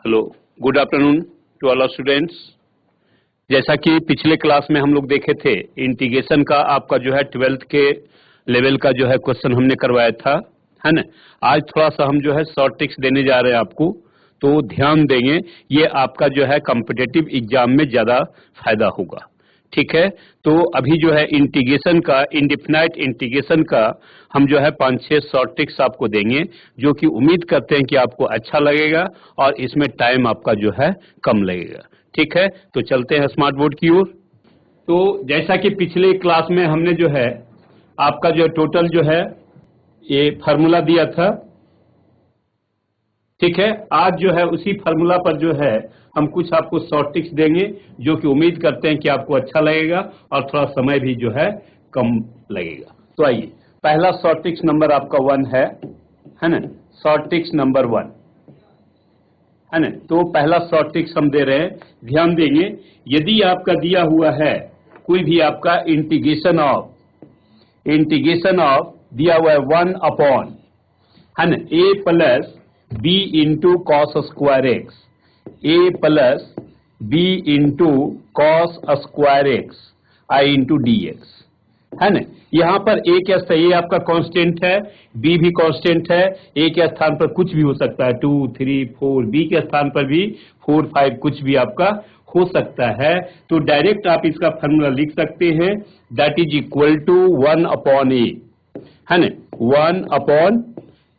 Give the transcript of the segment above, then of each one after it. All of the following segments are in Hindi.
Hello, good afternoon to all our students. जैसा कि पिछले क्लास में हम लोग देखे थे, इंटीग्रेशन का आपका जो है 12th के लेवल का जो है क्वेश्चन हमने करवाया था, है ना। आज थोड़ा सा हम जो है शॉर्ट ट्रिक्स देने जा रहे हैं आपको, तो ध्यान देंगे, ये आपका जो है कॉम्पिटिटिव एग्जाम में ज्यादा फायदा होगा। ठीक है, तो अभी जो है इंटीग्रेशन का, इंडेफिनाइट इंटीग्रेशन का हम जो है 5-6 शॉर्ट ट्रिक्स आपको देंगे, जो कि उम्मीद करते हैं कि आपको अच्छा लगेगा और इसमें टाइम आपका जो है कम लगेगा। ठीक है, तो चलते हैं स्मार्ट बोर्ड की ओर। तो जैसा कि पिछले क्लास में हमने जो है आपका जो टोटल जो है ये फार्मूला दिया था, ठीक है। आज जो है उसी फार्मूला पर जो है हम कुछ आपको शॉर्ट ट्रिक्स देंगे, जो कि उम्मीद करते हैं कि आपको अच्छा लगेगा और थोड़ा समय भी जो है कम लगेगा। तो आइए, पहला शॉर्ट ट्रिक्स नंबर आपका 1 है ना। शॉर्ट ट्रिक्स नंबर 1 है ना। तो पहला शॉर्ट ट्रिक्स हम दे रहे हैं, ध्यान देंगे। यदि आपका दिया हुआ है कोई भी आपका इंटीग्रेशन ऑफ दिया हुआ है 1 अपॉन, है ना, a plus b into cos square x, a plus b into cos square x I into d x, है ना। यहाँ पर a क्या सही आपका कांस्टेंट है, b भी कांस्टेंट है, a के स्थान पर कुछ भी हो सकता है, 2, 3, 4, b के स्थान पर भी 4, 5 कुछ भी आपका हो सकता है। तो डायरेक्ट आप इसका फॉर्मूला लिख सकते हैं, that is equal to 1 upon a, है ना, 1 अपॉन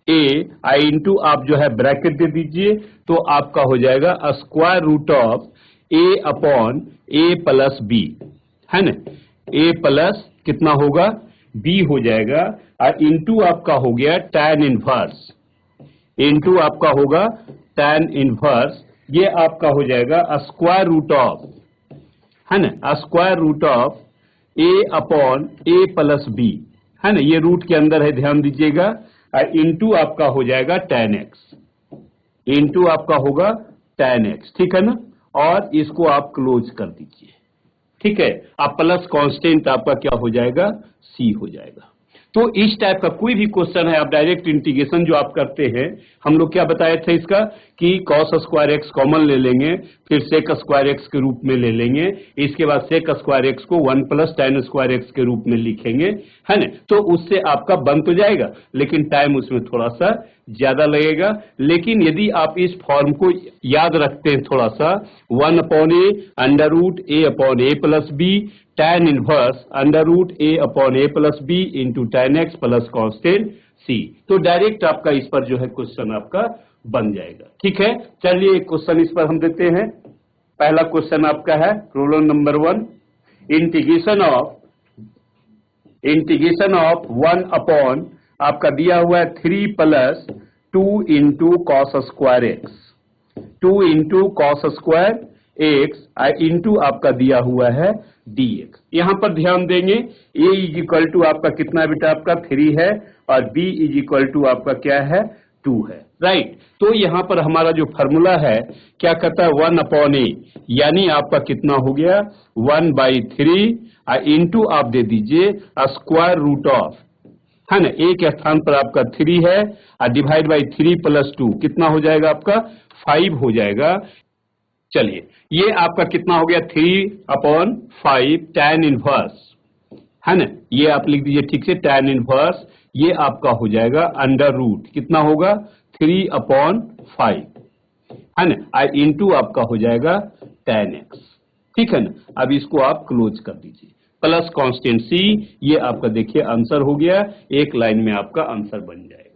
ए आई इंटू आप जो है ब्रैकेट दे दीजिए, तो आपका हो जाएगा square root of A upon A plus B, है ना। ए प्लस कितना होगा, बी हो जाएगा, और इंटू आपका हो गया tan इनवर्स, इंटू आपका होगा tan इनवर्स, ये आपका हो जाएगा स्क्वायर रूट ऑफ, है ना, square root of A upon A plus B, है ना। ये रूट के अंदर है, ध्यान दीजिएगा, इंटू आपका हो जाएगा tan x, इंटू आपका होगा tan x, ठीक है ना। और इसको आप क्लोज कर दीजिए, ठीक है। आप प्लस कांस्टेंट आपका क्या हो जाएगा, c हो जाएगा। तो इस टाइप का कोई भी क्वेश्चन है, आप डायरेक्ट इंटीग्रेशन जो आप करते हैं, हम लोग क्या बताए थे इसका, कि कॉस स्क्वायर एक्स कॉमन ले लेंगे, फिर सेक स्क्वायर एक्स के रूप में ले लेंगे, इसके बाद सेक स्क्वायर एक्स को 1 प्लस tan स्क्वायर एक्स के रूप में लिखेंगे, है ना। तो उससे आपका बन तो जाएगा, लेकिन टाइम उसमें थोड़ा सा ज्यादा लगेगा। लेकिन यदि आप इस फॉर्म को याद रखते हैं थोड़ा सा, 1 upon a under root a upon A plus b tan inverse under root a upon A plus b into tan x plus constant c, तो डायरेक्ट आपका इस पर जो है क्वेश्चन आपका बन जाएगा। ठीक है, चलिए एक क्वेश्चन इस पर हम देते हैं। पहला क्वेश्चन आपका है roll number 1, integration of 1 upon आपका दिया हुआ है 3 plus 2 into cos square x, 2 into cos square x into आपका दिया हुआ है dx। यहां पर ध्यान देंगे, a इज इक्वल टू आपका कितना बेटा, आपका 3 है, और b इज इक्वल टू आपका क्या है, 2 है, राइट। तो यहां पर हमारा जो फॉर्मूला है क्या कहता है, 1 अपॉन ए, यानी आपका कितना हो गया 1/3 इंटू आप दे दीजिए स्क्वायर रूट ऑफ, है ना, ए के स्थान पर आपका 3 है, और डिवाइड बाई 3 प्लस 2 कितना हो जाएगा आपका 5 हो जाएगा। चलिए, ये आपका कितना हो गया 3/5 tan इनवर्स, है ना, ये आप लिख दीजिए ठीक से, tan इनवर्स, ये आपका हो जाएगा अंडर रूट कितना होगा 3/5, है ना, इंटू आपका हो जाएगा tan x, ठीक है ना। अब इसको आप क्लोज कर दीजिए, प्लस कांस्टेंट c, ये आपका देखिए आंसर हो गया, एक लाइन में आपका आंसर बन जाएगा।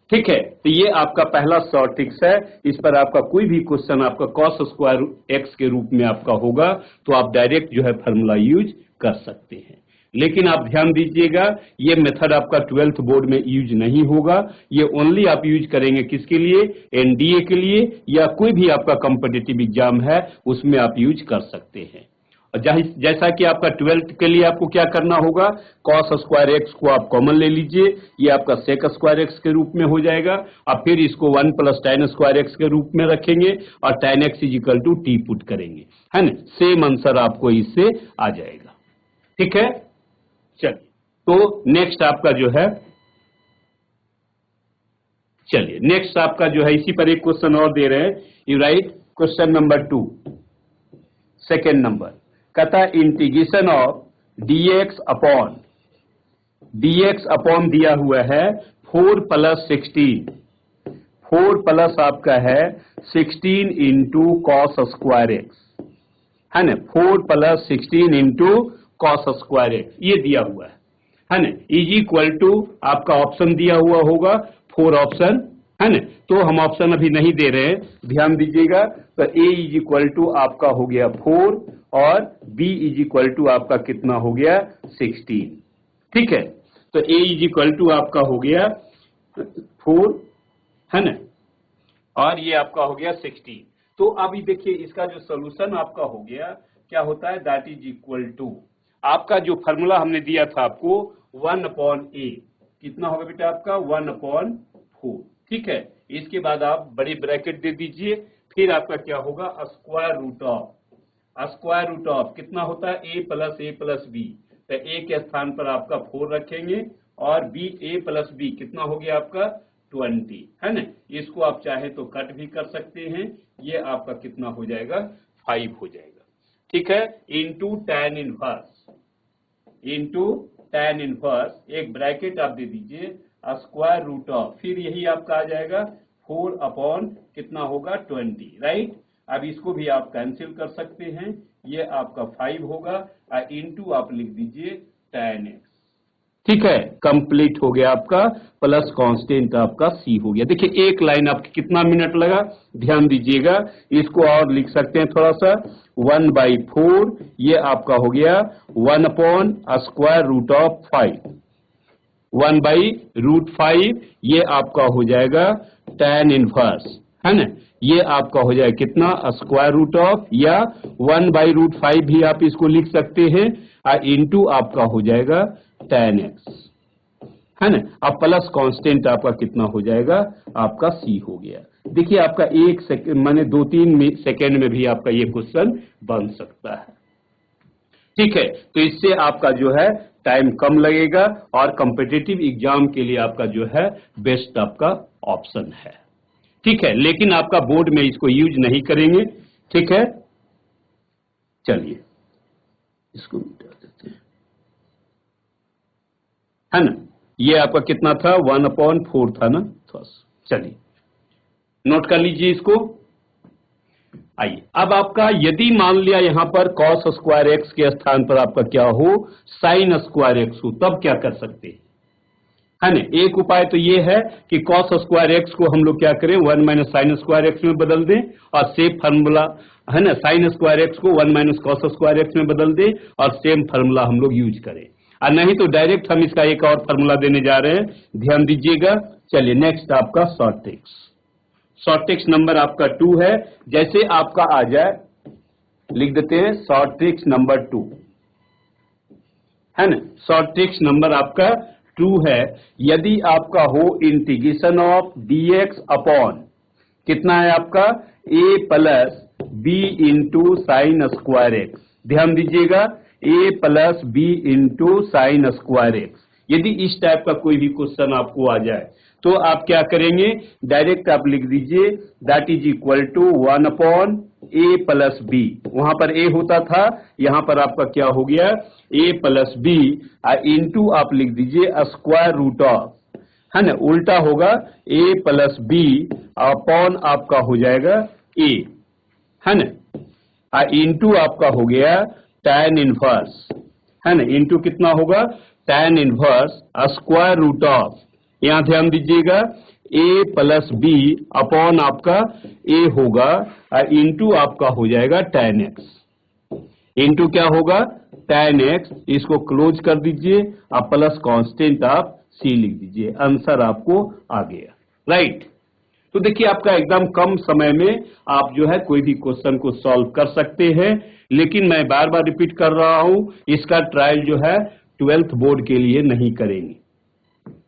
ठीक है, तो ये आपका पहला शॉर्ट ट्रिक्स है। इस पर आपका कोई भी क्वेश्चन आपका कॉस स्क्वायर एक्स के रूप में आपका होगा, तो आप डायरेक्ट जो है फार्मूला यूज कर सकते हैं। लेकिन आप ध्यान दीजिएगा, ये मेथड आपका 12th बोर्ड में यूज नहीं होगा, ये ओनली आप यूज करेंगे किसके लिए, एनडीए के लिए, या कोई भी आपका कॉम्पिटिटिव एग्जाम है उसमें आप यूज कर सकते हैं। जैसा कि आपका 12th के लिए आपको क्या करना होगा, कॉस स्क्वायर एक्स को आप कॉमन ले लीजिए, ये आपका सेक स्क्वायर एक्स के रूप में हो जाएगा, और फिर इसको 1 प्लस tan स्क्वायर एक्स के रूप में रखेंगे, और tan x is equal to T put करेंगे, है ना। सेम आंसर आपको इससे आ जाएगा। ठीक है, चलिए, तो नेक्स्ट आपका जो है चलिए नेक्स्ट आपका जो है इसी पर एक क्वेश्चन और दे रहे हैं। You right question number 2, second number. कहता है इंटीग्रेशन ऑफ dx अपॉन दिया हुआ है 4 + 16, 4 प्लस आपका है 16 इंटू कॉस स्क्वायर एक्स, है ना। 4 + 16 इंटू कॉस स्क्वायर एक्स ये दिया हुआ है ना। इज इक्वल टू आपका ऑप्शन दिया हुआ होगा 4 ऑप्शन, है ना। तो हम ऑप्शन अभी नहीं दे रहे हैं, ध्यान दीजिएगा। तो a इज इक्वल टू आपका हो गया 4 और b इज इक्वल टू आपका कितना हो गया 16, ठीक है। तो a इज इक्वल टू आपका हो गया 4, है ना, और ये आपका हो गया 16। तो अभी देखिए इसका जो सोल्यूशन आपका हो गया क्या होता है, दैट इज इक्वल टू आपका जो फार्मूला हमने दिया था आपको 1/a, कितना होगा बेटा आपका 1/4, ठीक है। इसके बाद आप बड़ी ब्रैकेट दे दीजिए, फिर आपका क्या होगा स्क्वायर रूट ऑफ कितना होता है a + b। तो a के स्थान पर आपका 4 रखेंगे और a + b कितना हो गया आपका 20, है ना। इसको आप चाहे तो कट भी कर सकते हैं, ये आपका कितना हो जाएगा 5 हो जाएगा, ठीक है। इंटू tan इनवर्स एक ब्रैकेट आप दे दीजिए स्क्वायर रूट ऑफ, फिर यही आपका आ जाएगा 4 अपॉन कितना होगा 20, राइट। अब इसको भी आप कैंसिल कर सकते हैं, ये आपका 5 होगा और इंटू आप लिख दीजिए tan x, ठीक है। कंप्लीट हो गया आपका, प्लस कांस्टेंट आपका c हो गया। देखिए एक लाइन आपकी कितना मिनट लगा, ध्यान दीजिएगा। इसको और लिख सकते हैं थोड़ा सा 1/4, ये आपका हो गया 1/√5, 1/√5 ये आपका हो जाएगा tan इनवर्स, है ना। ये आपका हो जाएगा कितना स्क्वायर रूट ऑफ, या 1/√5 भी आप इसको लिख सकते हैं और इंटू आपका हो जाएगा tan x, है ना। अब प्लस कांस्टेंट आपका कितना हो जाएगा आपका c हो गया। देखिए आपका 1 सेकंड माने 2-3 सेकंड में भी आपका ये क्वेश्चन बन सकता है, ठीक है। तो इससे आपका जो है टाइम कम लगेगा और कॉम्पिटिटिव एग्जाम के लिए आपका जो है बेस्ट आपका ऑप्शन है, ठीक है। लेकिन आपका बोर्ड में इसको यूज नहीं करेंगे, ठीक है। चलिए इसको मिटा देते हैं, है ना। ये आपका कितना था 1/4 था ना, चलिए नोट कर लीजिए इसको। आइए अब आपका यदि मान लिया यहां पर cos स्क्वायर एक्स के स्थान पर आपका क्या हो sin स्क्वायर एक्स हो, तब क्या कर सकते हैं, है ना। एक उपाय तो ये है कि cos स्क्वायर एक्स को हम लोग क्या करें 1 - sin स्क्वायर एक्स में बदल दें और सेम फार्मूला, है ना, sin स्क्वायर एक्स को 1 - cos स्क्वायर एक्स में बदल दें और सेम फार्मूला हम लोग यूज करें, और नहीं तो डायरेक्ट हम इसका एक और फार्मूला देने जा रहे हैं, ध्यान दीजिएगा। चलिए नेक्स्ट आपका शॉर्ट ट्रिक्स नंबर आपका 2 है। जैसे आपका आ जाए लिख देते हैं शॉर्ट ट्रिक्स नंबर 2, है ना। शॉर्ट ट्रिक्स नंबर आपका 2 है। यदि आपका हो इंटीग्रेशन ऑफ dx अपॉन कितना है आपका a + b into sine square x, ध्यान दीजिएगा a + b into sine square x. यदि इस टाइप का कोई भी क्वेश्चन आपको आ जाए तो आप क्या करेंगे, डायरेक्ट आप लिख दीजिए that is equal to 1/a + b, वहां पर a होता था, यहां पर आपका क्या हो गया a + b इंटू आप लिख दीजिए स्क्वायर रूट ऑफ, है ना, उल्टा होगा a + b अपॉन आपका हो जाएगा a, है ना, इंटू आपका हो गया tan इनवर्स, है ना, इंटू कितना होगा tan inverse square root of, यहां ध्यान दीजिएगा a + b अपॉन आपका a होगा इंटू आपका हो जाएगा tan x, इंटू क्या होगा tan x, इसको क्लोज कर दीजिए आप प्लस कांस्टेंट आप c लिख दीजिए, आंसर आपको आ गया, राइट। तो देखिए आपका एकदम कम समय में आप जो है कोई भी क्वेश्चन को सॉल्व कर सकते हैं, लेकिन मैं बार बार रिपीट कर रहा हूं इसका ट्रायल जो है 12th बोर्ड के लिए नहीं करेंगे,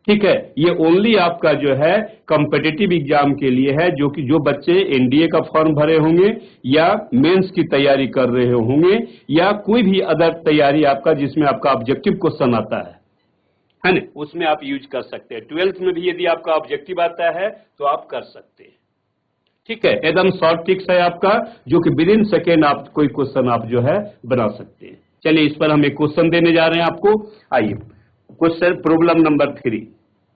ठीक है। ये ओनली आपका जो है कॉम्पिटिटिव एग्जाम के लिए है, जो कि जो बच्चे एनडीए का फॉर्म भरे होंगे या मेंस की तैयारी कर रहे होंगे या कोई भी अदर तैयारी आपका जिसमें आपका ऑब्जेक्टिव क्वेश्चन आता है, है ना, उसमें आप यूज कर सकते हैं। 12th में भी यदि आपका ऑब्जेक्टिव आता है तो आप कर सकते हैं। ठीक है, एकदम शॉर्ट ट्रिक्स है आपका, जो कि विद इन सेकेंड आप कोई क्वेश्चन आप जो है बना सकते हैं। चलिए इस पर हम एक क्वेश्चन देने जा रहे हैं आपको। आइए क्वेश्चन प्रॉब्लम नंबर 3,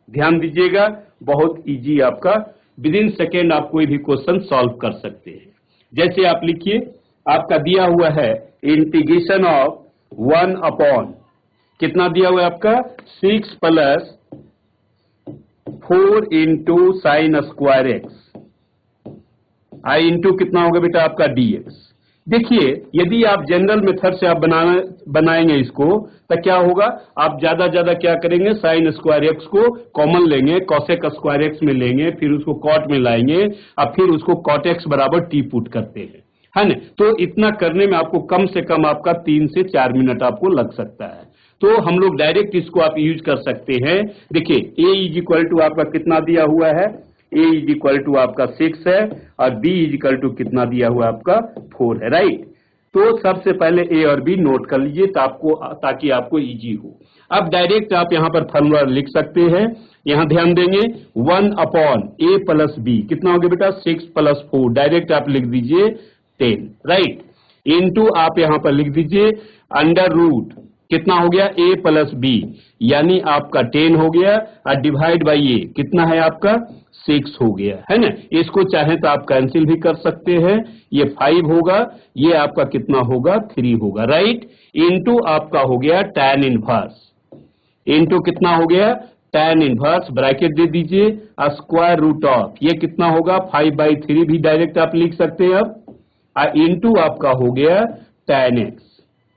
ध्यान दीजिएगा, बहुत इजी आपका, विद इन सेकेंड आप कोई भी क्वेश्चन सॉल्व कर सकते हैं। जैसे आप लिखिए, आपका दिया हुआ है इंटीग्रेशन ऑफ 1 अपॉन कितना दिया हुआ है आपका 6 plus 4 into sine square x, आई इंटू कितना होगा बेटा आपका dx। देखिए यदि आप जनरल मेथड से आप बनाएंगे इसको, तो क्या होगा, आप ज्यादा क्या करेंगे, साइन स्क्वायर एक्स को कॉमन लेंगे, कॉसेक स्क्वायर एक्स में लेंगे, फिर उसको कॉट में लाएंगे, और फिर उसको कॉट एक्स बराबर टी पुट करते हैं, है ना। तो इतना करने में आपको कम से कम आपका 3 से 4 मिनट आपको लग सकता है। तो हम लोग डायरेक्ट इसको आप यूज कर सकते हैं। देखिए a इज इक्वल टू आपका कितना दिया हुआ है, a इज इक्वल टू आपका 6 है, और b इज इक्वल टू कितना दिया हुआ आपका 4 है, राइट। तो सबसे पहले a और b नोट कर लीजिए ताकि आपको इजी हो। अब डायरेक्ट आप यहां पर फॉर्मूला लिख सकते हैं। यहां ध्यान देंगे 1 अपॉन a प्लस b कितना हो गया बेटा 6 प्लस 4, डायरेक्ट आप लिख दीजिए 10, राइट। इनटू आप यहां पर लिख दीजिए अंडर रूट कितना हो गया a प्लस b, यानी आपका 10 हो गया, और डिवाइड बाई a कितना है आपका 6 हो गया, है ना। इसको चाहे तो आप कैंसिल भी कर सकते हैं, ये 5 होगा, ये आपका कितना होगा 3 होगा, राइट। इनटू आपका हो गया tan इनवर्स, इनटू कितना हो गया tan इनवर्स, ब्रैकेट दे दीजिए, स्क्वायर रूट ऑफ ये कितना होगा 5/3 भी डायरेक्ट आप लिख सकते हैं अब, इनटू आपका हो गया tan x,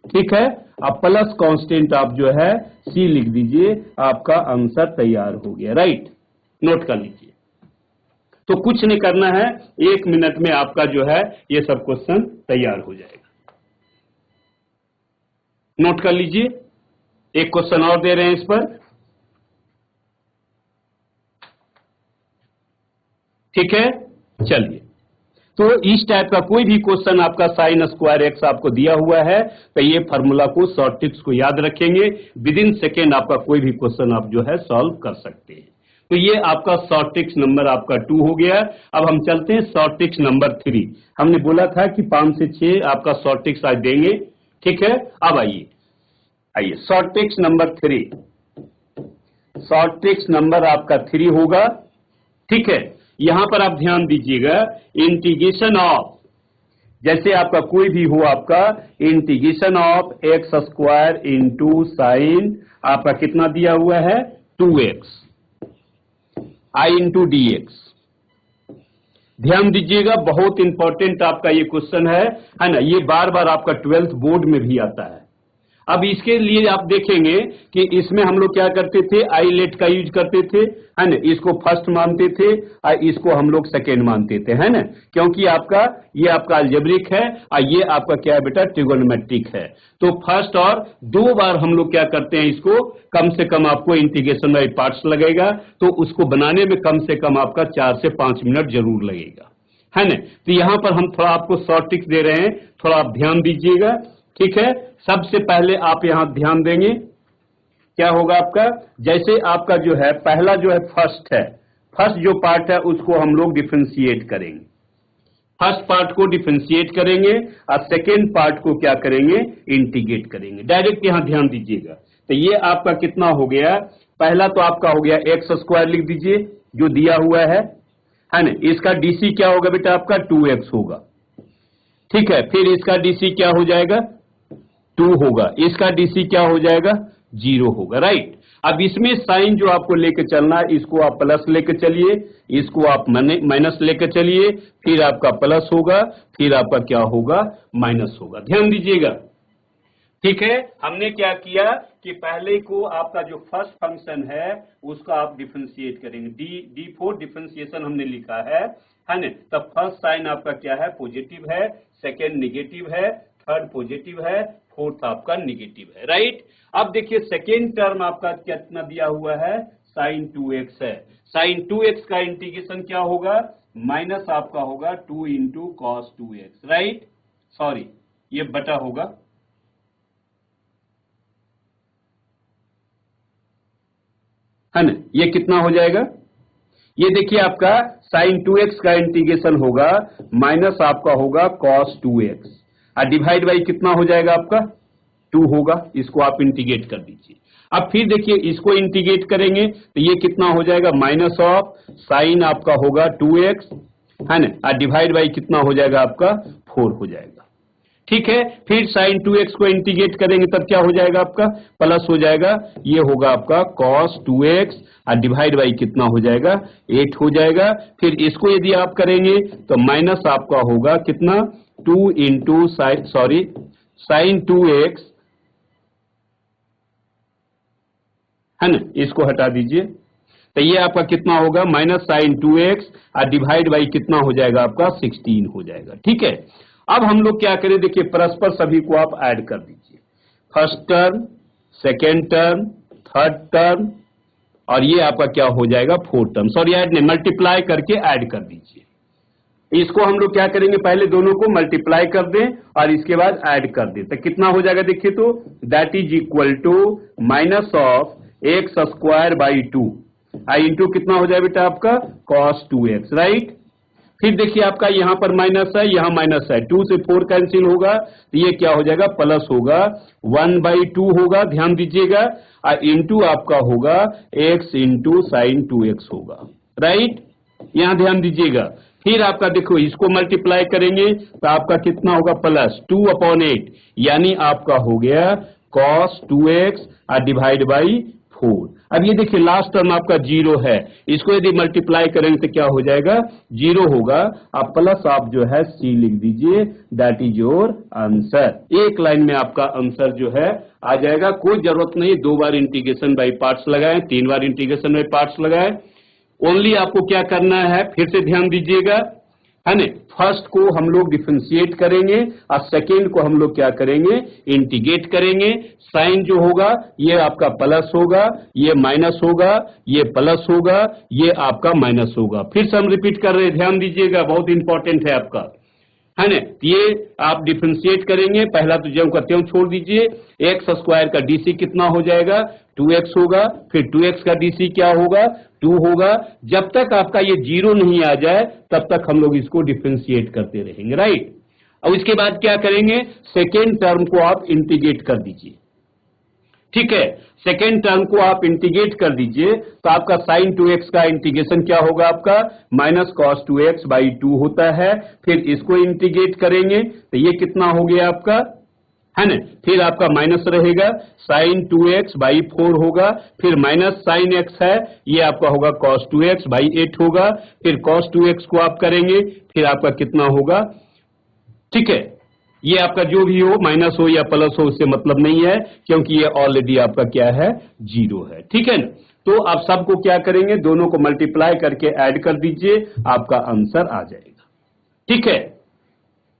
ठीक है। अब प्लस कांस्टेंट आप जो है c लिख दीजिए, आपका आंसर तैयार हो गया, राइट। नोट कर लीजिए। तो कुछ नहीं करना है, 1 मिनट में आपका जो है ये सब क्वेश्चन तैयार हो जाएगा। नोट कर लीजिए, एक क्वेश्चन और दे रहे हैं इस पर, ठीक है। चलिए, तो इस टाइप का कोई भी क्वेश्चन आपका साइन स्क्वायर एक्स आपको दिया हुआ है, तो ये फार्मूला को, शॉर्ट ट्रिक्स को याद रखेंगे, विद इन सेकेंड आपका कोई भी क्वेश्चन आप जो है सॉल्व कर सकते हैं। तो ये आपका शॉर्ट ट्रिक्स नंबर आपका 2 हो गया। अब हम चलते हैं शॉर्ट ट्रिक्स नंबर 3। हमने बोला था कि 5 से 6 आपका शॉर्ट ट्रिक्स आज देंगे, ठीक है। अब आइए short tricks number 3, short tricks number आपका 3 होगा, ठीक है। यहां पर आप ध्यान दीजिएगा, इंटीग्रेशन ऑफ, जैसे आपका कोई भी हो आपका integration of x square into sine आपका कितना दिया हुआ है 2x आई इंटू डी एक्स। ध्यान दीजिएगा, बहुत इंपॉर्टेंट आपका ये क्वेश्चन है ना। ये बार बार आपका 12th बोर्ड में भी आता है। अब इसके लिए आप देखेंगे कि इसमें हम लोग क्या करते थे, आई लेट का यूज करते थे, है ना। इसको फर्स्ट मानते थे और इसको हम लोग सेकेंड मानते थे, है ना, क्योंकि आपका ये आपका अलजेब्रिक है और ये आपका क्या है बेटा ट्रिगोनोमेट्रिक है। तो फर्स्ट और 2 बार हम लोग क्या करते हैं, इसको कम से कम आपको इंटीग्रेशन बाई पार्ट्स लगेगा, तो उसको बनाने में कम से कम आपका 4 से 5 मिनट जरूर लगेगा, है ना। तो यहां पर हम थोड़ा आपको शॉर्ट ट्रिक्स दे रहे हैं, थोड़ा आप ध्यान दीजिएगा, ठीक है। सबसे पहले आप यहां ध्यान देंगे, क्या होगा आपका, जैसे आपका जो है पहला जो है फर्स्ट है, फर्स्ट जो पार्ट है उसको हम लोग डिफरेंशिएट करेंगे, फर्स्ट पार्ट को डिफरेंशिएट करेंगे और सेकेंड पार्ट को क्या करेंगे, इंटीग्रेट करेंगे। डायरेक्ट यहां ध्यान दीजिएगा, तो ये आपका कितना हो गया, पहला तो आपका हो गया एक्स स्क्वायर लिख दीजिए जो दिया हुआ है ना। इसका डीसी क्या होगा बेटा आपका 2x होगा, ठीक है। फिर इसका डीसी क्या हो जाएगा 2 होगा, इसका डीसी क्या हो जाएगा 0 होगा, राइट। अब इसमें साइन जो आपको लेके चलना है, इसको आप प्लस लेके चलिए, इसको आप माइनस लेके चलिए, फिर आपका प्लस होगा, फिर आपका क्या होगा माइनस होगा। ध्यान दीजिएगा, ठीक है। हमने क्या किया कि पहले को आपका जो फर्स्ट फंक्शन है उसका आप डिफरेंशिएट करेंगे, डी फोर डिफरेंशिएशन हमने लिखा है ना। तब फर्स्ट साइन आपका क्या है पॉजिटिव है, सेकेंड निगेटिव है, थर्ड पॉजिटिव है, फोर्थ आपका निगेटिव है, राइट। अब देखिए सेकेंड टर्म आपका कितना दिया हुआ है साइन 2x है, साइन 2x का इंटीग्रेशन क्या होगा, माइनस आपका होगा 2 into cos 2x, right. Sorry ये बटा होगा, है ना, ये कितना हो जाएगा, ये देखिए आपका sin 2x का इंटीग्रेशन होगा माइनस आपका होगा cos 2x और डिवाइड बाई कितना हो जाएगा आपका 2 होगा, इसको आप इंटीग्रेट कर दीजिए। अब फिर देखिए इसको इंटीग्रेट करेंगे तो ये कितना हो जाएगा माइनस ऑफ साइन आपका होगा 2x, है ना, और डिवाइड बाई कितना हो जाएगा आपका 4 हो जाएगा। ठीक है, फिर sin 2x को इंटीग्रेट करेंगे तब क्या हो जाएगा आपका प्लस हो जाएगा, ये होगा आपका cos 2x और डिवाइड बाई कितना हो जाएगा 8 हो जाएगा। फिर इसको यदि आप करेंगे तो माइनस आपका होगा कितना 2 इंटू साइन 2x, है ना, इसको हटा दीजिए तो ये आपका कितना होगा माइनस साइन 2x और डिवाइड बाई कितना हो जाएगा आपका 16 हो जाएगा। ठीक है, अब हम लोग क्या करें, देखिए परस्पर सभी को आप ऐड कर दीजिए, first term, second term, third term और ये आपका क्या हो जाएगा फोर्थ टर्म, सॉरी ऐड नहीं, मल्टीप्लाई करके ऐड कर दीजिए। इसको हम लोग क्या करेंगे, पहले दोनों को मल्टीप्लाई कर दें और इसके बाद ऐड कर दें तो कितना हो जाएगा, देखिए तो that is equal to minus of x square by 2 I into कितना हो जाए बेटा आपका cos 2x, राइट। फिर देखिए आपका यहां पर माइनस है, यहां माइनस है, 2 से 4 कैंसिल होगा तो ये क्या हो जाएगा प्लस होगा 1/2 होगा, ध्यान दीजिएगा, और इंटू आपका होगा x इंटू साइन 2x होगा, राइट, यहां ध्यान दीजिएगा। फिर आपका देखो इसको मल्टीप्लाई करेंगे तो आपका कितना होगा प्लस 2/8 यानी आपका हो गया cos 2x और डिवाइड बाई 4। अब ये देखिए लास्ट टर्म आपका 0 है, इसको यदि मल्टीप्लाई करेंगे तो क्या हो जाएगा 0 होगा, आप प्लस आप जो है सी लिख दीजिए, दैट इज योर आंसर। एक लाइन में आपका आंसर जो है आ जाएगा, कोई जरूरत नहीं 2 बार इंटीग्रेशन बाई पार्ट्स लगाएं, 3 बार इंटीग्रेशन बाई पार्ट्स लगाएं, ओनली आपको क्या करना है फिर से ध्यान दीजिएगा, है ना, फर्स्ट को हम लोग डिफरेंशिएट करेंगे और सेकेंड को हम लोग क्या करेंगे इंटीग्रेट करेंगे। साइन जो होगा ये आपका प्लस होगा, ये माइनस होगा, ये प्लस होगा, ये आपका माइनस होगा। फिर से हम रिपीट कर रहे हैं, ध्यान दीजिएगा, बहुत इंपॉर्टेंट है आपका, है ना। ये आप डिफरेंशिएट करेंगे, पहला तो ज्यों का त्यों छोड़ दीजिए, एक्स स्क्वायर का डीसी कितना हो जाएगा 2x होगा, फिर 2x का डीसी क्या होगा 2 होगा। जब तक आपका ये 0 नहीं आ जाए तब तक हम लोग इसको डिफरेंशिएट करते रहेंगे, राइट। और इसके बाद क्या करेंगे, सेकेंड टर्म को आप इंटीग्रेट कर दीजिए, ठीक है, सेकेंड टर्म को आप इंटीग्रेट कर दीजिए तो आपका साइन 2x का इंटीग्रेशन क्या होगा आपका माइनस कॉस 2x बाई 2 होता है। फिर इसको इंटीग्रेट करेंगे तो ये कितना हो गया आपका, है ना, फिर आपका माइनस रहेगा साइन 2x बाई 4 होगा, फिर माइनस साइन x है, ये आपका होगा cos 2x बाई 8 होगा, फिर cos 2x को आप करेंगे फिर आपका कितना होगा, ठीक है, ये आपका जो भी हो माइनस हो या प्लस हो उससे मतलब नहीं है क्योंकि ये ऑलरेडी आपका क्या है 0 है, ठीक है ना। तो आप सबको क्या करेंगे, दोनों को मल्टीप्लाई करके ऐड कर दीजिए, आपका आंसर आ जाएगा, ठीक है।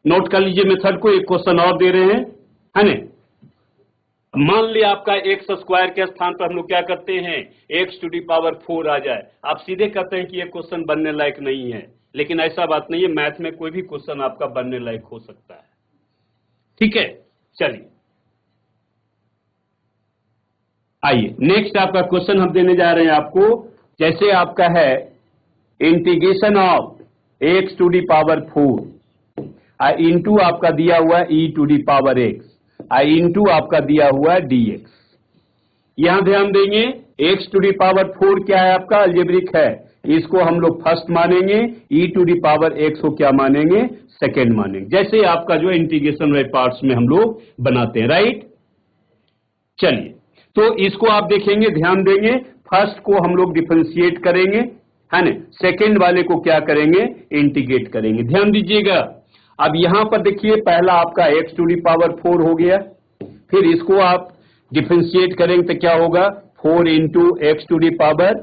नोट कर लीजिए मेथड को, एक क्वेश्चन और दे रहे हैं, है ना। मान लिया आपका एक्स स्क्वायर के स्थान पर हम लोग क्या करते हैं x टू दी पावर 4 आ जाए, आप सीधे कहते हैं कि ये क्वेश्चन बनने लायक नहीं है, लेकिन ऐसा बात नहीं है, मैथ में कोई भी क्वेश्चन आपका बनने लायक हो सकता है, ठीक है। चलिए आइए नेक्स्ट आपका क्वेश्चन हम देने जा रहे हैं आपको, जैसे आपका है integration of X to the power 4 into आपका दिया हुआ e to the power x into आपका दिया हुआ dx। यहां ध्यान देंगे x टू दी पावर 4 क्या है आपका अलजेब्रिक है, इसको हम लोग फर्स्ट मानेंगे, e to the power x को क्या मानेंगे सेकेंड मानेंगे, जैसे आपका जो इंटीग्रेशन बाय पार्ट्स में हम लोग बनाते हैं, राइट। चलिए तो इसको आप देखेंगे, ध्यान देंगे, फर्स्ट को हम लोग डिफरेंशिएट करेंगे, है ना, सेकेंड वाले को क्या करेंगे इंटीग्रेट करेंगे, ध्यान दीजिएगा। अब यहां पर देखिए पहला आपका x टू दी पावर 4 हो गया, फिर इसको आप डिफरेंशिएट करेंगे तो क्या होगा 4 into X to the power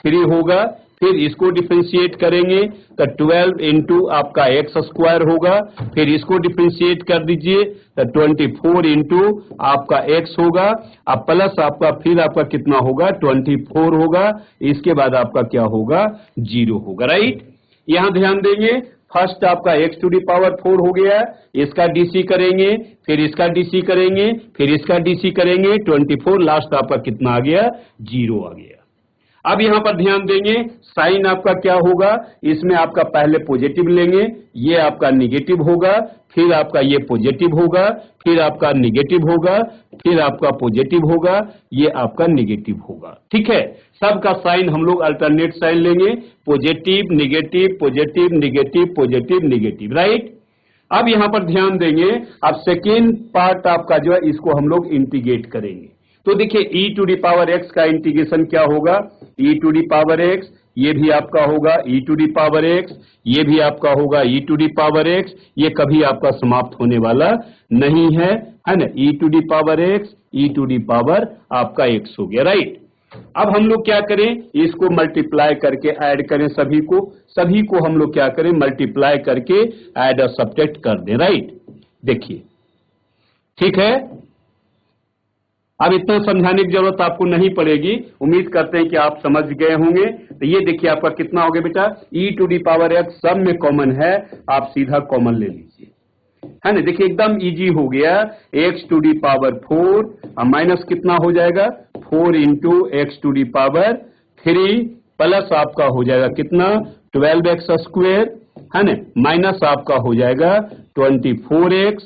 3 होगा, फिर इसको डिफरेंशिएट करेंगे तो 12 इंटू आपका एक्स स्क्वायर होगा, फिर इसको डिफरेंशिएट कर दीजिए तो 24 इंटू आपका एक्स होगा, अब प्लस आपका फिर आपका कितना होगा 24 होगा, इसके बाद आपका क्या होगा 0 होगा, राइट। यहां ध्यान देंगे फर्स्ट आपका x टू दी पावर 4 हो गया, इसका डीसी करेंगे, फिर इसका डीसी करेंगे, फिर इसका डीसी करेंगे 24, लास्ट आपका कितना आ गया 0 आ गया। अब यहां पर ध्यान देंगे, साइन आपका क्या होगा, इसमें आपका पहले पॉजिटिव लेंगे, ये आपका निगेटिव होगा, फिर आपका ये पॉजिटिव होगा, फिर आपका निगेटिव होगा, फिर आपका पॉजिटिव होगा, ये आपका निगेटिव होगा। ठीक है, सबका साइन हम लोग अल्टरनेट साइन लेंगे, positive negative positive negative positive negative, right. अब यहां पर ध्यान देंगे, अब सेकेंड पार्ट आपका जो है इसको हम लोग इंटीग्रेट करेंगे। तो देखिए e to the power x का इंटीग्रेशन क्या होगा, e to the power x, ये भी आपका होगा e to the power x, ये भी आपका होगा e to the power x, ये कभी आपका समाप्त होने वाला नहीं है ना, e to the power x, e to the power आपका x हो गया, राइट। अब हम लोग क्या करें, इसको मल्टीप्लाई करके ऐड करें, सभी को हम लोग क्या करें, मल्टीप्लाई करके ऐड और सब्ट्रैक्ट कर दें, राइट। देखिए ठीक है, अब इतना समझाने की जरूरत आपको नहीं पड़ेगी, उम्मीद करते हैं कि आप समझ गए होंगे। तो ये देखिए आपका कितना हो गया बेटा, e to the power x सब में कॉमन है, आप सीधा कॉमन ले लीजिए, है ना। देखिए एकदम इजी हो गया, x to the power 4 minus कितना हो जाएगा 4 into X to the power 3 plus आपका हो जाएगा कितना 12x स्क्वेयर, है ना, माइनस आपका हो जाएगा 24x,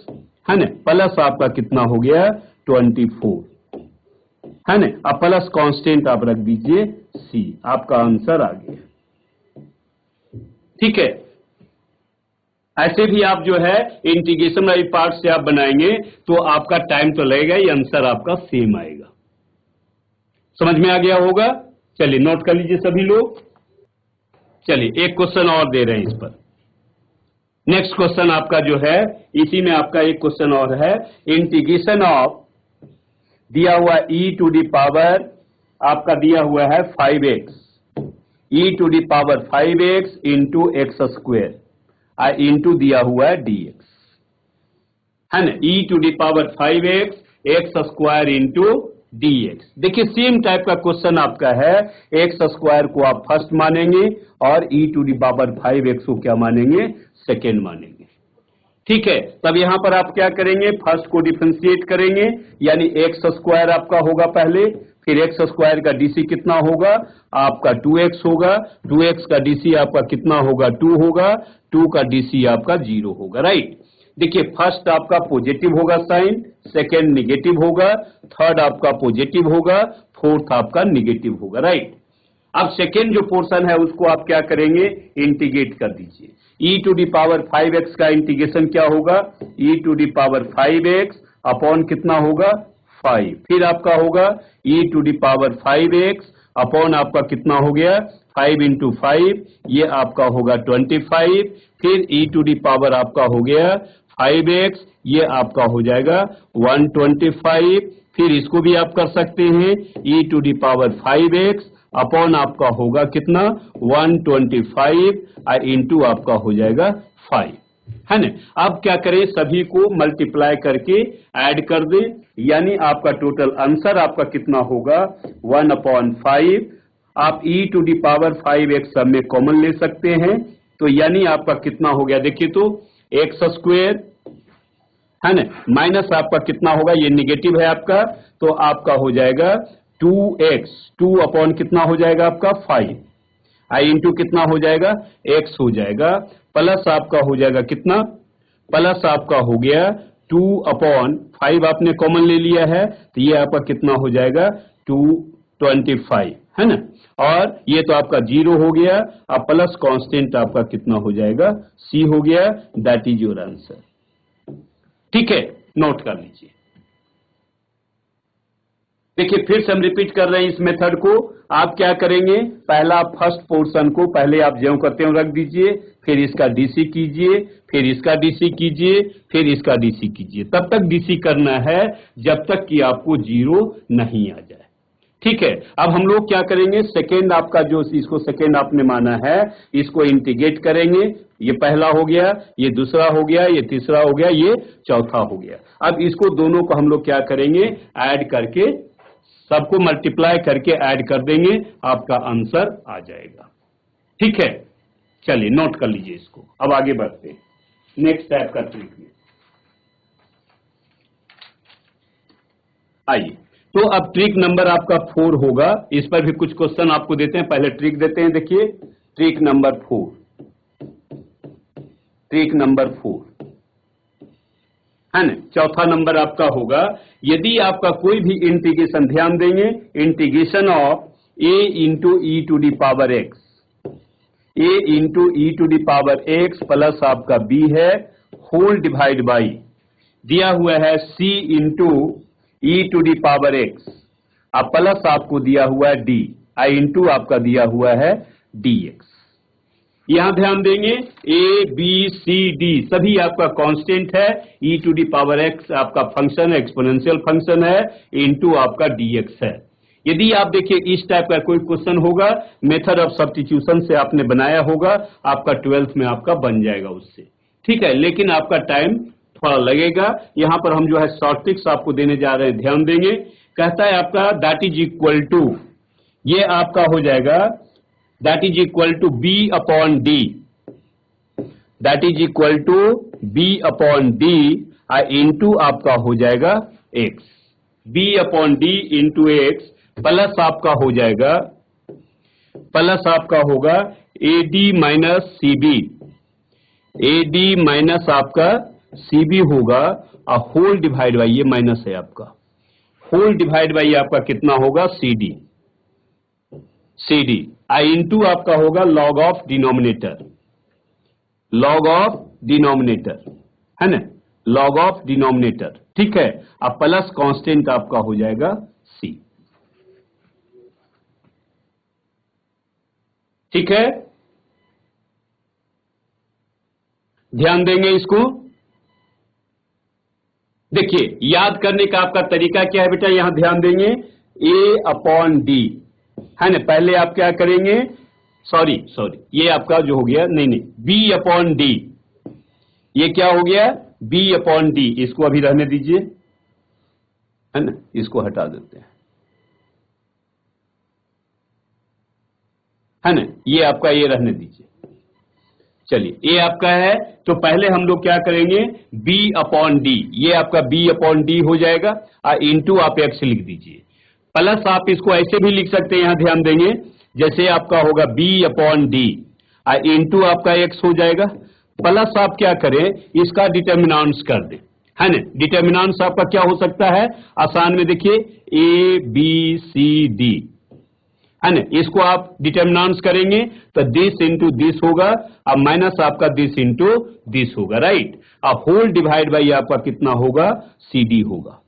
है ना, प्लस आपका कितना हो गया 24, है ना। अब प्लस कांस्टेंट आप रख दीजिए c, आपका आंसर आ गया। ठीक है, ऐसे भी आप जो है इंटीग्रेशन वाली पार्ट से आप बनाएंगे तो आपका टाइम तो लगेगा, ये आंसर आपका सेम आएगा। समझ में आ गया होगा, चलिए नोट कर लीजिए सभी लोग। चलिए एक क्वेश्चन और दे रहे हैं इस पर, नेक्स्ट क्वेश्चन आपका जो है इसी में आपका एक क्वेश्चन और है, इंटीग्रेशन ऑफ दिया हुआ e टू दी पावर आपका दिया हुआ है 5x, e to the power 5x into X square into दिया हुआ है dx, है ना, e to the power 5x X square into dx। देखिए सेम टाइप का क्वेश्चन आपका है, एक्स स्क्वायर को आप फर्स्ट मानेंगे और e to the power 5x को क्या मानेंगे, सेकेंड मानेंगे। ठीक है, तब यहां पर आप क्या करेंगे, फर्स्ट को डिफरेंशिएट करेंगे, यानी एक्स स्क्वायर आपका होगा पहले, फिर एक्स स्क्वायर का डीसी कितना होगा आपका 2x होगा, 2x का डीसी आपका कितना होगा 2 होगा, 2 का डीसी आपका 0 होगा, राइट। देखिए फर्स्ट आपका पॉजिटिव होगा साइन, सेकेंड निगेटिव होगा, थर्ड आपका पॉजिटिव होगा, फोर्थ आपका निगेटिव होगा, राइट। अब सेकेंड जो पोर्शन है उसको आप क्या करेंगे, इंटीग्रेट कर दीजिए। e to the power 5x का इंटीग्रेशन क्या होगा, e to the power 5x upon कितना होगा 5, फिर आपका होगा e to the power 5x upon आपका कितना हो गया 5 इंटू 5, ये आपका होगा 25, फिर e टू दी पावर आपका हो गया 5x, ये आपका हो जाएगा 125, फिर इसको भी आप कर सकते हैं e to the power 5x upon आपका होगा कितना 125 इंटू आपका हो जाएगा 5, है ना। अब क्या करें, सभी को मल्टीप्लाई करके ऐड कर दें, यानी आपका टोटल आंसर आपका कितना होगा 1/5। आप e to the power 5x सब में कॉमन ले सकते हैं, तो यानी आपका कितना हो गया, देखिए तो एक्स स्क्वेयर, है ना, माइनस आपका कितना होगा, ये निगेटिव है आपका, तो आपका हो जाएगा 2x, 2 अपॉन कितना हो जाएगा आपका 5, इंटू कितना हो जाएगा x हो जाएगा, प्लस आपका हो जाएगा कितना, प्लस आपका हो गया 2/5, आपने कॉमन ले लिया है तो ये आपका कितना हो जाएगा 225, है ना, और ये तो आपका 0 हो गया, अब प्लस कांस्टेंट आपका कितना हो जाएगा c हो गया, दैट इज योर आंसर। ठीक है, नोट कर लीजिए। देखिए फिर से हम रिपीट कर रहे हैं इस मेथड को, आप क्या करेंगे, पहला फर्स्ट पोर्शन को पहले आप ज्यों करते हो रख दीजिए, फिर इसका डीसी कीजिए, फिर इसका डीसी कीजिए, फिर इसका डीसी कीजिए, तब तक डीसी करना है जब तक कि आपको 0 नहीं आ जाए। ठीक है, अब हम लोग क्या करेंगे, सेकेंड आपका जो इसको सेकेंड आपने माना है इसको इंटीग्रेट करेंगे, ये पहला हो गया, ये दूसरा हो गया, ये तीसरा हो गया, ये चौथा हो गया। अब इसको दोनों को हम लोग क्या करेंगे, ऐड करके सबको मल्टीप्लाई करके ऐड कर देंगे, आपका आंसर आ जाएगा। ठीक है, चलिए नोट कर लीजिए इसको। अब आगे बढ़ते हैं नेक्स्ट टाइप का ट्रिक में। आइए तो अब ट्रिक नंबर आपका 4 होगा। इस पर भी कुछ क्वेश्चन आपको देते हैं, पहले ट्रिक देते हैं। देखिए ट्रिक नंबर 4, ट्रिक नंबर 4 है ना। चौथा नंबर आपका होगा, यदि आपका कोई भी इंटीग्रेशन, ध्यान देंगे, integration of a into E to the power X, a into E to the power x plus आपका b है होल डिवाइड बाई दिया हुआ है c into E to the power X, अब प्लस आपको दिया हुआ है d, आई इंटू आपका दिया हुआ है dx। यहां ध्यान देंगे a b c d सभी आपका कांस्टेंट है, e to the power x आपका फंक्शन है, एक्सपोनेंशियल फंक्शन है, इनटू आपका dx है। यदि आप देखिए इस टाइप का कोई क्वेश्चन होगा, मेथड ऑफ सब्स्टिट्यूशन से आपने बनाया होगा, आपका 12th में आपका बन जाएगा उससे, ठीक है। लेकिन आपका टाइम थोड़ा लगेगा। यहां पर हम जो है शॉर्ट ट्रिक्स आपको देने जा रहे हैं, ध्यान देंगे। कहता है आपका दैट इज इक्वल टू, ये आपका हो जाएगा that is equal to b upon d, that is equal to b upon d into आपका हो जाएगा x, b upon d into x plus आपका हो जाएगा, प्लस आपका होगा ad minus cb, ad minus आपका cb होगा और होल डिवाइड बाई, ये माइनस है आपका, होल डिवाइड बाई आपका कितना होगा cd, cd आई इंटू आपका होगा log of denominator, log of denominator है ना, लॉग ऑफ डिनोमिनेटर, ठीक है। अब प्लस कांस्टेंट आपका हो जाएगा c, ठीक है। ध्यान देंगे इसको। देखिए याद करने का आपका तरीका क्या है बेटा, यहां ध्यान देंगे a अपॉन d है ना। पहले आप क्या करेंगे, सॉरी ये आपका जो हो गया, नहीं b अपॉन डी, ये क्या हो गया b अपॉन डी, इसको अभी रहने दीजिए है ना, इसको हटा देते हैं है ना, ये आपका ये रहने दीजिए। चलिए ये आपका है, तो पहले हम लोग क्या करेंगे b अपॉन डी, ये आपका b अपॉन डी हो जाएगा और इंटू आप x लिख दीजिए, प्लस आप इसको ऐसे भी लिख सकते हैं, यहां ध्यान देंगे, जैसे आपका होगा b अपॉन डी इंटू आपका x हो जाएगा, प्लस आप क्या करें इसका डिटर्मिनेंट्स कर दें है ना। डिटर्मिनेंट्स आपका क्या हो सकता है, आसान में देखिए a b c d है ना, इसको आप डिटर्मिनेंट्स करेंगे तो दिस इंटू दिस होगा, अब माइनस आपका दिस इंटू दिस होगा, राइट। अब होल डिवाइड बाई आपका कितना होगा cd होगा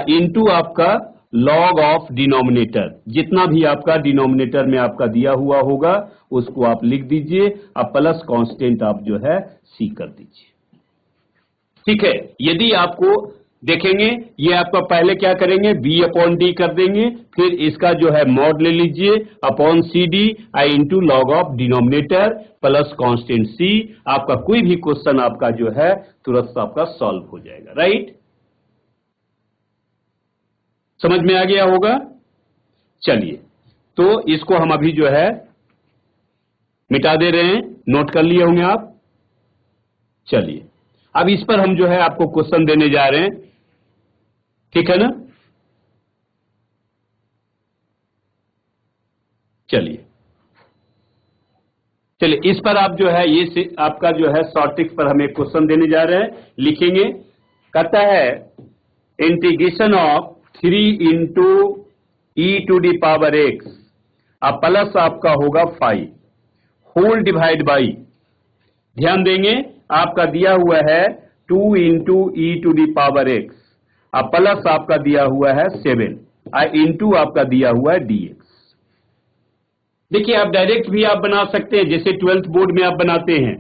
इंटू आपका लॉग ऑफ डिनोमिनेटर, जितना भी आपका डिनोमिनेटर में आपका दिया हुआ होगा उसको आप लिख दीजिए, अब प्लस कांस्टेंट आप जो है c कर दीजिए, ठीक है। यदि आपको देखेंगे ये आपका पहले क्या करेंगे b अपॉन डी कर देंगे, फिर इसका जो है मॉड ले लीजिए upon C D I into log of denominator plus constant c, आपका कोई भी क्वेश्चन आपका जो है तुरंत आपका सॉल्व हो जाएगा, राइट। समझ में आ गया होगा। चलिए तो इसको हम अभी जो है मिटा दे रहे हैं, नोट कर लिए होंगे आप। चलिए अब इस पर हम जो है आपको क्वेश्चन देने जा रहे हैं, ठीक है ना। चलिए इस पर आप जो है ये आपका जो है शॉर्ट ट्रिक्स पर हम एक क्वेश्चन देने जा रहे हैं, लिखेंगे। कहता है integration of 3 into E to the power X अब प्लस आपका होगा 5 होल डिवाइड बाई, ध्यान देंगे आपका दिया हुआ है 2 into E to the power X अब प्लस आपका दिया हुआ है 7 इंटू आपका दिया हुआ है dx। देखिए आप डायरेक्ट भी आप बना सकते हैं, जैसे 12th बोर्ड में आप बनाते हैं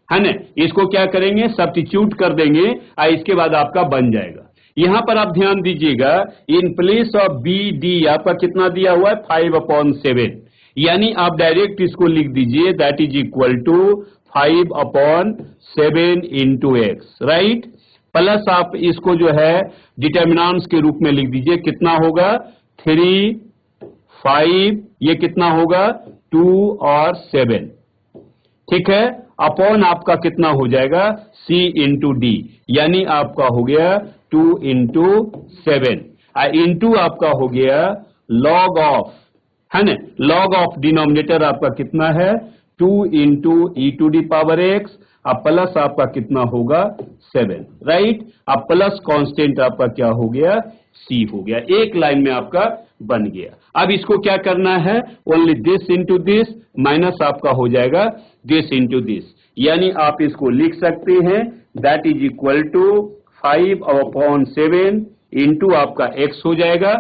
है ना, इसको क्या करेंगे सब्स्टिट्यूट कर देंगे और इसके बाद आपका बन जाएगा। यहां पर आप ध्यान दीजिएगा in place of B D आपका कितना दिया हुआ है 5/7, यानी आप डायरेक्ट इसको लिख दीजिए that is equal to 5/7 into X, right. Plus आप इसको जो है डिटर्मिनेंट्स के रूप में लिख दीजिए, कितना होगा 3 5, ये कितना होगा 2 और 7, ठीक है। अपॉन आपका कितना हो जाएगा c इंटू डी, यानी आपका हो गया 2 इंटू 7 इंटू आपका हो गया लॉग ऑफ, है ना, लॉग ऑफ डिनोमिनेटर आपका कितना है 2 into E to the power X, अब प्लस आपका कितना होगा 7, राइट। अब प्लस कांस्टेंट आपका क्या हो गया सी हो गया, एक लाइन में आपका बन गया। अब इसको क्या करना है, only this into this minus आपका हो जाएगा दिस इंटू दिस, यानी आप इसको लिख सकते हैं that is equal to 5/7 into आपका x हो जाएगा,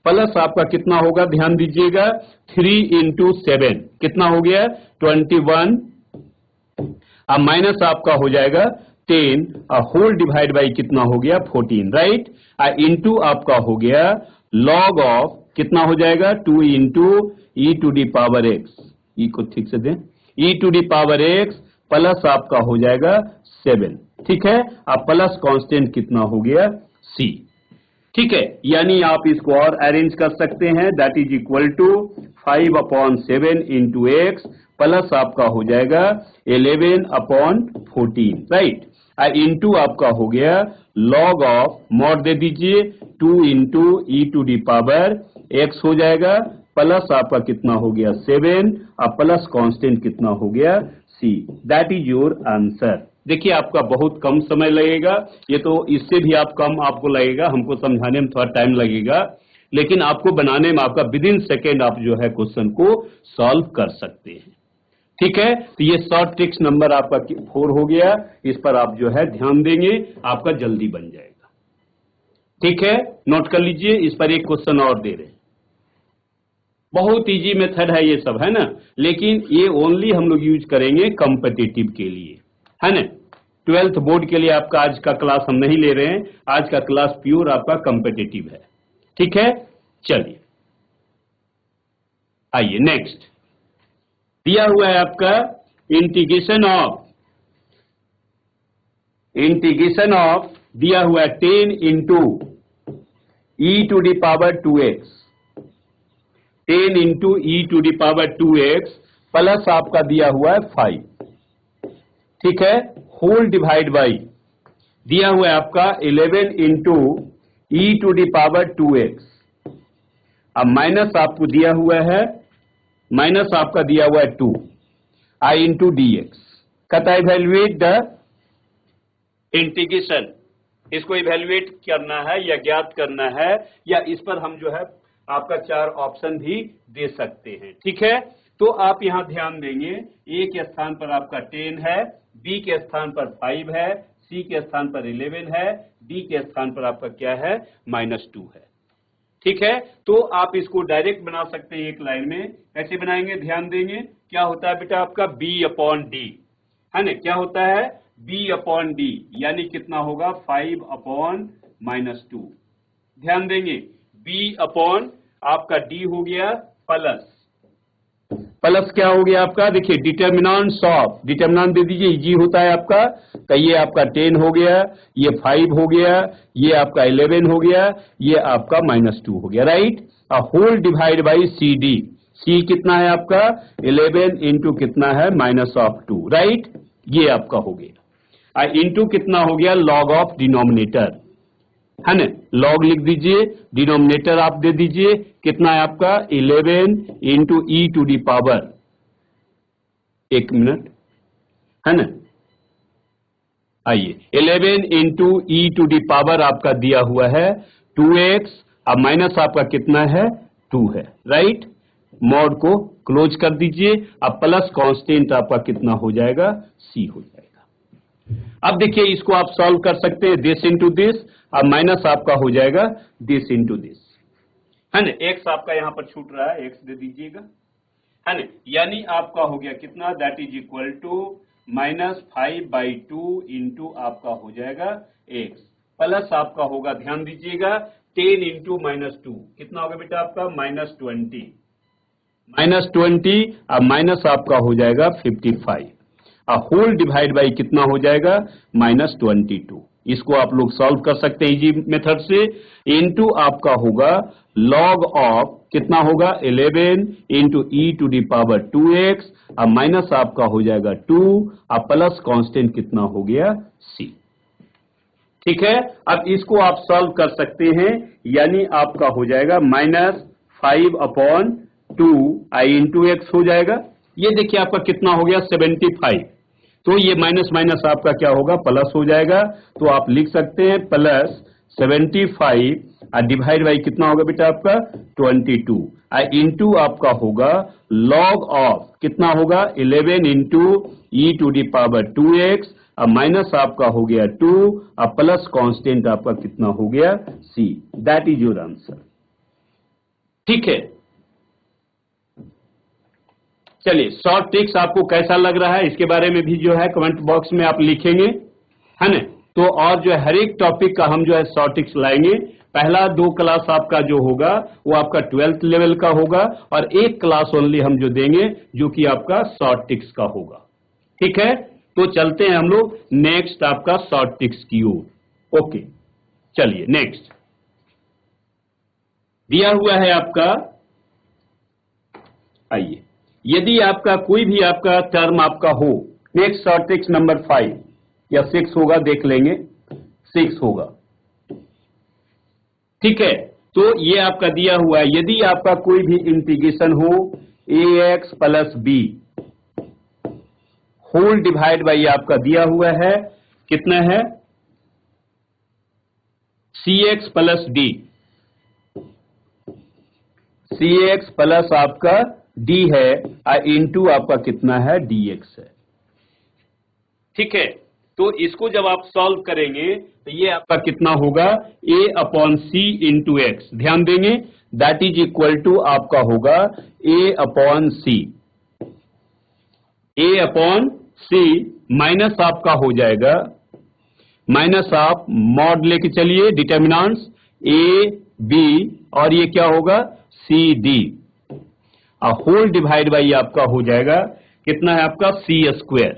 प्लस आपका कितना होगा ध्यान दीजिएगा 3 इंटू 7 कितना हो गया 21, अब माइनस आपका हो जाएगा 10 होल डिवाइड बाई कितना हो गया 14, राइट। इंटू आपका हो गया लॉग ऑफ कितना हो जाएगा 2 into E to the power x, e को ठीक से दें, e to the power x plus आपका हो जाएगा 7, ठीक है। अब प्लस कांस्टेंट कितना हो गया सी, ठीक है, यानी आप इसको और अरेंज कर सकते हैं that is equal to 5/7 into X plus आपका हो जाएगा 11/14, राइट। इंटू आपका हो गया लॉग ऑफ मॉड दे दीजिए 2 into E to the power X हो जाएगा, प्लस आपका कितना हो गया 7, अब प्लस कांस्टेंट कितना हो गया सी, दैट इज योर आंसर। देखिए आपका बहुत कम समय लगेगा, ये तो इससे भी आप कम आपको लगेगा, हमको समझाने में थोड़ा टाइम लगेगा, लेकिन आपको बनाने में आपका विद इन सेकेंड आप जो है क्वेश्चन को सॉल्व कर सकते हैं, ठीक है। तो ये शॉर्ट ट्रिक्स नंबर आपका 4 हो गया, इस पर आप जो है ध्यान देंगे आपका जल्दी बन जाएगा, ठीक है। नोट कर लीजिए, इस पर एक क्वेश्चन और दे रहे हैं, बहुत इजी मेथड है ये सब, है ना, लेकिन ये ओनली हम लोग यूज करेंगे कॉम्पिटिटिव के लिए, है ना। 12th बोर्ड के लिए आपका आज का क्लास हम नहीं ले रहे हैं, आज का क्लास प्योर आपका कॉम्पिटिटिव है, ठीक है। चलिए आइए नेक्स्ट, दिया हुआ है आपका इंटीग्रेशन ऑफ दिया हुआ है 10 into E to the power 2x, 10 into E to the power 2x plus आपका दिया हुआ है 5, ठीक है, होल डिवाइड बाई दिया हुआ है आपका 11 into E to the power 2x, अब माइनस आपको दिया हुआ है, माइनस आपका दिया हुआ है 2 आई इंटू डी एक्स, कहता है इवेल्युएट द इंटीग्रेशन, इसको इवेल्युएट करना है या ज्ञात करना है, या इस पर हम जो है आपका 4 ऑप्शन भी दे सकते हैं, ठीक है। तो आप यहां ध्यान देंगे, ए के स्थान पर आपका 10 है, बी के स्थान पर 5 है, सी के स्थान पर 11 है, डी के स्थान पर आपका क्या है -2 है, ठीक है। तो आप इसको डायरेक्ट बना सकते हैं एक लाइन में, कैसे बनाएंगे ध्यान देंगे, क्या होता है बेटा आपका b/d, है ना, क्या होता है b/d, यानी कितना होगा 5/-2, ध्यान देंगे b/ आपका d हो गया प्लस क्या हो गया आपका, देखिए डिटर्मिनांट दे दीजिए, इजी होता है आपका, तो ये आपका 10 हो गया, ये 5 हो गया, ये आपका 11 हो गया, ये आपका -2 हो गया, right. Whole divide by c d, c कितना है आपका 11 इंटू कितना है -2, राइट, ये आपका हो गया, इंटू कितना हो गया लॉग ऑफ डिनोमिनेटर, है ना, लॉग लिख दीजिए, डिनोमिनेटर आप दे दीजिए कितना है आपका 11 into E to the power, एक मिनट, है ना, आइए 11 into E to the power आपका दिया हुआ है 2x, अब माइनस आपका कितना है 2 है, राइट, मॉड को क्लोज कर दीजिए, अब प्लस कांस्टेंट आपका कितना हो जाएगा c हो जाएगा। अब देखिए इसको आप सॉल्व कर सकते हैं दिस इंटू दिस, अब माइनस आपका हो जाएगा दिस इंटू दिस, है ना, x आपका यहां पर छूट रहा है, x दे दीजिएगा, है ना, यानी आपका हो गया कितना that is equal to -5/2 into आपका हो जाएगा x, प्लस आपका होगा ध्यान दीजिएगा 10 इंटू -2 कितना होगा बेटा आपका -20, अब माइनस आपका हो जाएगा 55, होल डिवाइड बाई कितना हो जाएगा -22, इसको आप लोग सॉल्व कर सकते हैं इजी मेथड से, इनटू आपका होगा लॉग ऑफ कितना होगा 11 into E to the power 2x, अब माइनस आपका हो जाएगा 2, अब प्लस कांस्टेंट कितना हो गया c, ठीक है, अब इसको आप सॉल्व कर सकते हैं, यानी आपका हो जाएगा -5/2 i इंटू एक्स हो जाएगा। ये देखिए आपका कितना हो गया 75, तो ये माइनस माइनस आपका क्या होगा प्लस हो जाएगा। तो आप लिख सकते हैं +75 डिवाइड बाई कितना होगा बेटा आपका 22 इंटू आपका होगा लॉग ऑफ कितना होगा 11 इंटू e⁻²x माइनस आपका हो गया 2 प्लस कांस्टेंट आपका कितना हो गया c। That is your answer. ठीक है, चलिए शॉर्ट ट्रिक्स आपको कैसा लग रहा है इसके बारे में भी जो है कमेंट बॉक्स में आप लिखेंगे, है ना। तो और जो है हर एक टॉपिक का हम जो है शॉर्ट ट्रिक्स लाएंगे। पहला 2 क्लास आपका जो होगा वो आपका 12th लेवल का होगा और एक क्लास ओनली हम जो देंगे जो कि आपका शॉर्ट ट्रिक्स का होगा। ठीक है, तो चलते हैं हम लोग नेक्स्ट आपका शॉर्ट ट्रिक्स की ओर। ओके, चलिए नेक्स्ट दिया हुआ है आपका, आइए, यदि आपका कोई भी आपका टर्म आपका हो, नेक्स्ट शॉर्ट ट्रिक्स नंबर 5 या 6 होगा, देख लेंगे 6 होगा। ठीक है, तो ये आपका दिया हुआ है, यदि आपका कोई भी इंटीग्रेशन हो ax plus b whole divide by आपका दिया हुआ है कितना है cx plus d, cx plus आपका d है इंटू आपका कितना है dx है। ठीक है, तो इसको जब आप सॉल्व करेंगे तो ये आपका कितना होगा a/c इंटू एक्स, ध्यान देंगे, दैट इज इक्वल टू आपका होगा a/c माइनस आपका हो जाएगा माइनस आप मॉड लेके चलिए डिटर्मिनेंट्स a b और ये क्या होगा c d whole divide by आपका हो जाएगा कितना है आपका c²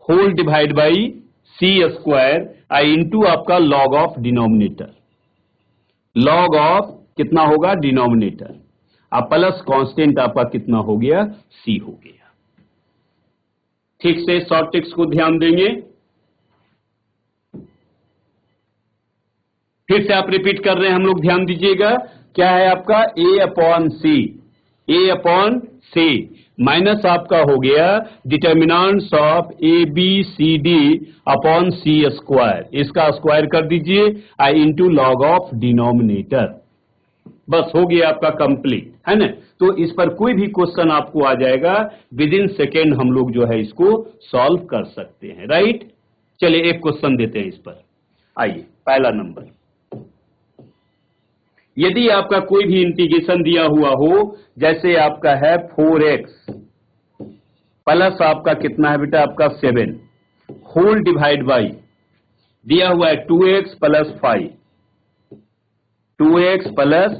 whole divide by c² into आपका log of denominator, log of कितना होगा डिनोमिनेटर प्लस कांस्टेंट आपका कितना हो गया c हो गया। ठीक से शॉर्ट ट्रिक्स को ध्यान देंगे, फिर से आप रिपीट कर रहे हैं हम लोग, ध्यान दीजिएगा, क्या है आपका a/c माइनस आपका हो गया determinants of a b c d upon c², इसका स्क्वायर कर दीजिए इंटू लॉग ऑफ डिनोमिनेटर, बस हो गया आपका कंप्लीट, है ना। तो इस पर कोई भी क्वेश्चन आपको आ जाएगा, विद इन सेकेंड हम लोग जो है इसको सॉल्व कर सकते हैं, राइट। चलिए एक क्वेश्चन देते हैं इस पर, आइए पहला नंबर, यदि आपका कोई भी इंटीग्रेशन दिया हुआ हो, जैसे आपका है 4x प्लस आपका कितना है बेटा आपका 7 होल डिवाइड बाई दिया हुआ है 2x plus 5, 2x plus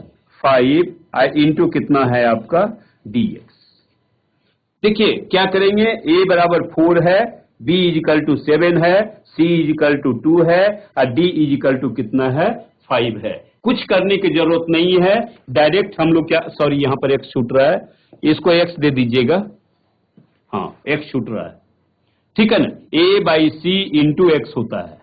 5 into कितना है आपका dx। देखिए क्या करेंगे, a बराबर 4 है, b इजिकल टू 7 है, c इजिकल टू 2 है और d इजिकल टू कितना है 5 है। कुछ करने की जरूरत नहीं है, डायरेक्ट हम लोग क्या, सॉरी यहां पर x छूट रहा है, इसको x दे दीजिएगा, हाँ x छूट रहा है, ठीक है ना, a/c इंटू एक्स होता है।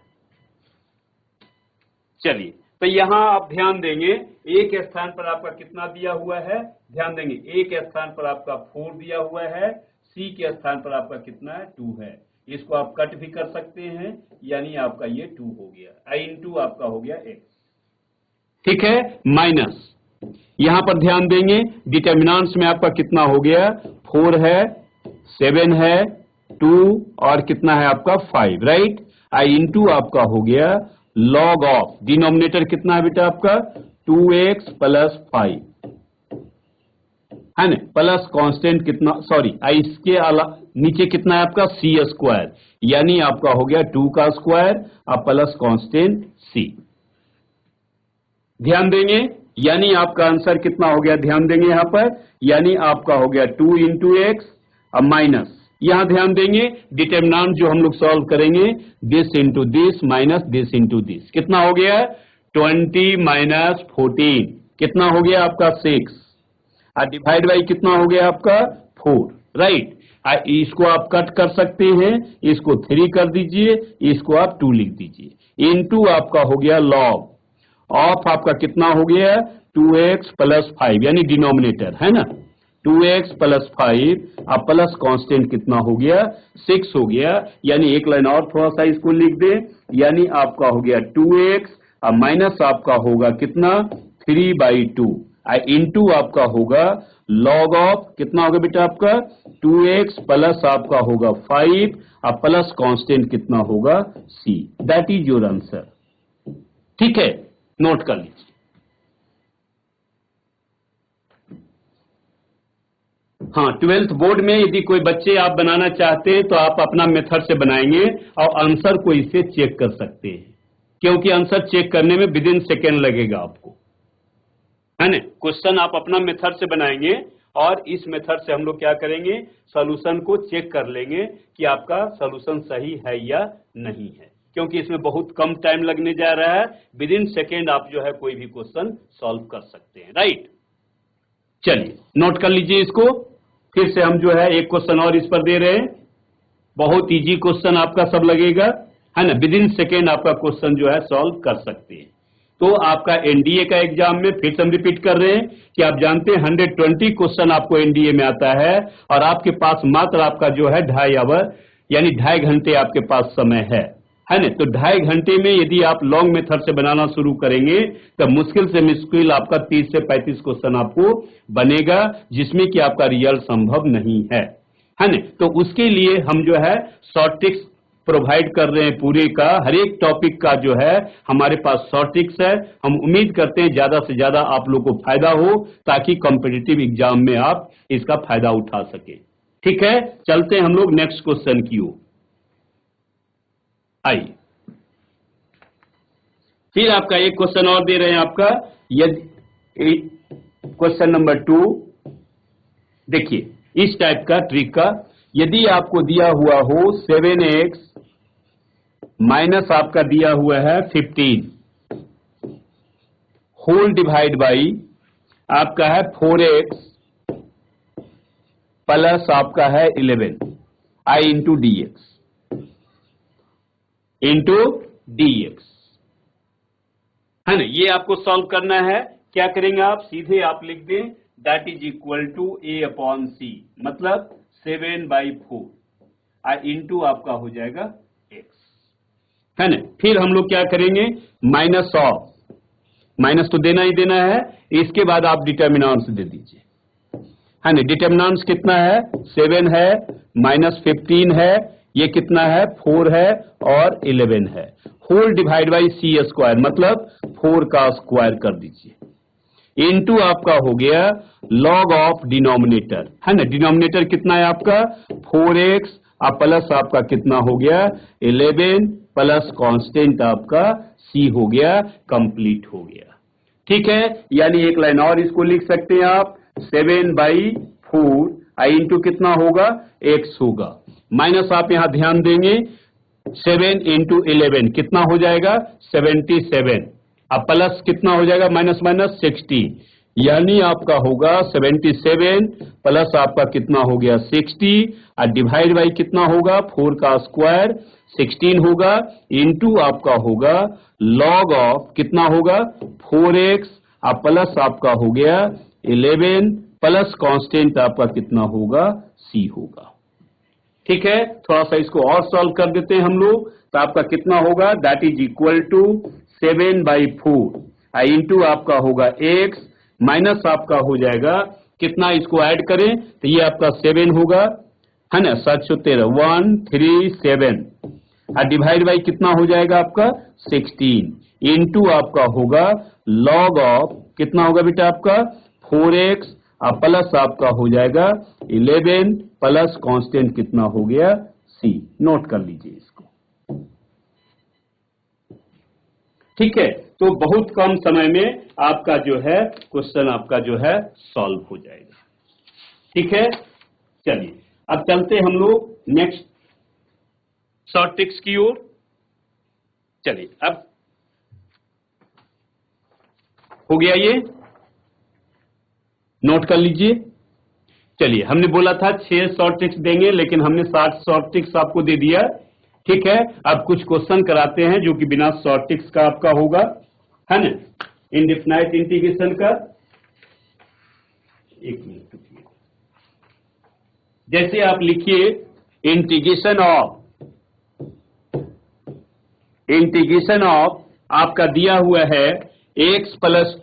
चलिए तो यहां आप ध्यान देंगे, a के स्थान पर आपका कितना दिया हुआ है, ध्यान देंगे a के स्थान पर आपका 4 दिया हुआ है, c के स्थान पर आपका कितना है 2 है, इसको आप कट भी कर सकते हैं, यानी आपका ये 2 हो गया इंटू आपका हो गया x। ठीक है, माइनस यहां पर ध्यान देंगे डिटर्मिनेंट्स में आपका कितना हो गया 4 है, 7 है, 2 और कितना है आपका 5, राइट, इंटू आपका हो गया लॉग ऑफ डिनोमिनेटर कितना है बेटा आपका 2x प्लस 5, है ना, प्लस कांस्टेंट कितना, सॉरी इसके नीचे कितना है आपका c², यानी आपका हो गया 2 का स्क्वायर और प्लस कांस्टेंट c। ध्यान देंगे, यानी आपका आंसर कितना हो गया, ध्यान देंगे यहां पर, यानी आपका हो गया 2 इंटू एक्स और माइनस, यहां ध्यान देंगे डिटर्मिनेंट जो हम लोग सॉल्व करेंगे this into this minus this into this, कितना हो गया 20 माइनस 14, कितना हो गया आपका 6 और डिवाइड बाई कितना हो गया आपका 4, राइट। इसको आप कट कर सकते हैं, इसको 3 कर दीजिए, इसको आप 2 लिख दीजिए। इनटू आपका हो गया लॉग ऑफ आपका कितना हो गया 2x प्लस 5 यानी डिनोमिनेटर है ना 2x प्लस 5 अब प्लस कांस्टेंट कितना हो गया 6 हो गया। यानी एक लाइन और थोड़ा सा इसको लिख दें, यानी आपका हो गया 2x अब माइनस आपका होगा कितना 3/2 इंटू आपका होगा लॉग ऑफ कितना होगा बेटा आपका 2x प्लस आपका होगा 5 अब प्लस कांस्टेंट कितना होगा c। That is your answer. ठीक है, नोट कर लीजिए। हाँ, 12th बोर्ड में यदि कोई बच्चे आप बनाना चाहते हैं तो आप अपना मेथड से बनाएंगे और आंसर को इससे चेक कर सकते हैं, क्योंकि आंसर चेक करने में विद इन सेकेंड लगेगा आपको, है ना। क्वेश्चन आप अपना मेथड से बनाएंगे और इस मेथड से हम लोग क्या करेंगे सॉल्यूशन को चेक कर लेंगे कि आपका सॉल्यूशन सही है या नहीं है, क्योंकि इसमें बहुत कम टाइम लगने जा रहा है। विद इन सेकेंड आप जो है कोई भी क्वेश्चन सॉल्व कर सकते हैं, राइट। चलिए नोट कर लीजिए इसको। फिर से हम जो है एक क्वेश्चन और इस पर दे रहे हैं, बहुत इजी क्वेश्चन आपका सब लगेगा, है ना। विद इन सेकेंड आपका क्वेश्चन जो है सॉल्व कर सकते हैं। तो आपका एनडीए का एग्जाम में फिर से हम रिपीट कर रहे हैं कि आप जानते हैं 120 क्वेश्चन आपको एनडीए में आता है और आपके पास मात्र आपका जो है 2.5 आवर यानी 2.5 घंटे आपके पास समय है ना। तो 2.5 घंटे में यदि आप लॉन्ग मेथड से बनाना शुरू करेंगे तो मुश्किल से मुश्किल आपका 30 से 35 क्वेश्चन आपको बनेगा, जिसमें कि आपका रिजल्ट संभव नहीं है ना। तो उसके लिए हम जो है शॉर्ट ट्रिक्स प्रोवाइड कर रहे हैं, पूरे का हर एक टॉपिक का जो है हमारे पास शॉर्ट ट्रिक्स है। हम उम्मीद करते हैं ज्यादा से ज्यादा आप लोग को फायदा हो, ताकि कॉम्पिटिटिव एग्जाम में आप इसका फायदा उठा सके। ठीक है, चलते हैं हम लोग नेक्स्ट क्वेश्चन की ओर। आइए, फिर आपका एक क्वेश्चन और दे रहे हैं आपका, यदि क्वेश्चन नंबर 2 देखिए इस टाइप का ट्रिक का, यदि आपको दिया हुआ हो 7x माइनस आपका दिया हुआ है 15 होल डिवाइड बाई आपका है 4x प्लस आपका है 11 i इंटू dx है ना। ये आपको सॉल्व करना है। क्या करेंगे आप, सीधे आप लिख दें that is equal to a/c, मतलब 7/4 इंटू आपका हो जाएगा x, है ना। फिर हम लोग क्या करेंगे माइनस ऑफ, माइनस तो देना ही देना है, इसके बाद आप डिटर्मिनेंट्स दे दीजिए, है ना। डिटर्मिनेंट्स कितना है 7 है माइनस 15 है, ये कितना है 4 है और 11 है, whole divide by c square मतलब 4 का स्क्वायर कर दीजिए, इनटू आपका हो गया लॉग ऑफ डिनोमिनेटर, है ना। डिनोमिनेटर कितना है आपका 4x और प्लस आपका कितना हो गया 11 प्लस कांस्टेंट आपका c हो गया, कंप्लीट हो गया। ठीक है, यानी एक लाइन और इसको लिख सकते हैं आप 7/4 इंटू कितना होगा x होगा, माइनस आप यहां ध्यान देंगे 7 इंटू 11 कितना हो जाएगा 77, अब प्लस कितना हो जाएगा माइनस माइनस 60, यानी आपका होगा 77 प्लस आपका कितना हो गया 60 और डिवाइड बाई कितना होगा 4 का स्क्वायर 16 होगा, इंटू आपका होगा लॉग ऑफ कितना होगा 4x और प्लस आपका हो गया 11 प्लस कांस्टेंट आपका कितना होगा c होगा। ठीक है, थोड़ा सा इसको और सॉल्व कर देते हैं हम लोग, तो आपका कितना होगा that is equal to 7/4 into आपका होगा x माइनस आपका हो जाएगा कितना, इसको ऐड करें तो ये आपका 7 होगा, है ना, 713 137 और डिवाइड बाई कितना हो जाएगा आपका 16 इंटू आपका होगा लॉग ऑफ कितना होगा बेटा आपका 4x और प्लस आपका हो जाएगा 11 प्लस कांस्टेंट कितना हो गया c। नोट कर लीजिए इसको। ठीक है, तो बहुत कम समय में आपका जो है क्वेश्चन आपका जो है सॉल्व हो जाएगा। ठीक है, चलिए अब चलते हम लोग नेक्स्ट शॉर्ट ट्रिक्स की ओर। चलिए अब हो गया, ये नोट कर लीजिए। चलिए, हमने बोला था 6 शॉर्ट ट्रिक्स देंगे, लेकिन हमने 60 शॉर्ट ट्रिक्स आपको दे दिया। ठीक है, अब कुछ क्वेश्चन कराते हैं जो कि बिना शॉर्ट ट्रिक्स का आपका होगा, है ना, इनडेफिनाइट इंटीग्रेशन का। एक मिनट रुकिए। जैसे आप लिखिए इंटीग्रेशन ऑफ आपका दिया हुआ है x plus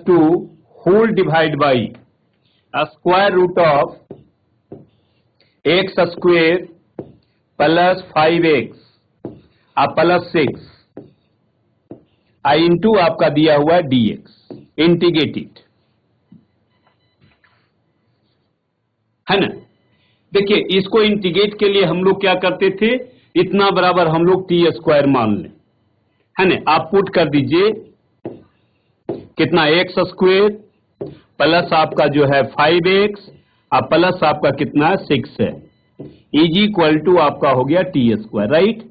two whole divide by square root of x square plus 5x plus 6 into आपका दिया हुआ है dx इंटीग्रेटेड, है ना। देखिए, इसको इंटीग्रेट के लिए हम लोग क्या करते थे, इतना बराबर हम लोग टी स्क्वायर मान लें, है ना। आप पुट कर दीजिए कितना, एक्स स्क्वेयर प्लस आपका जो है 5x प्लस आपका कितना 6 है, इज इक्वल टू आपका हो गया टी स्क्वायर, राइट,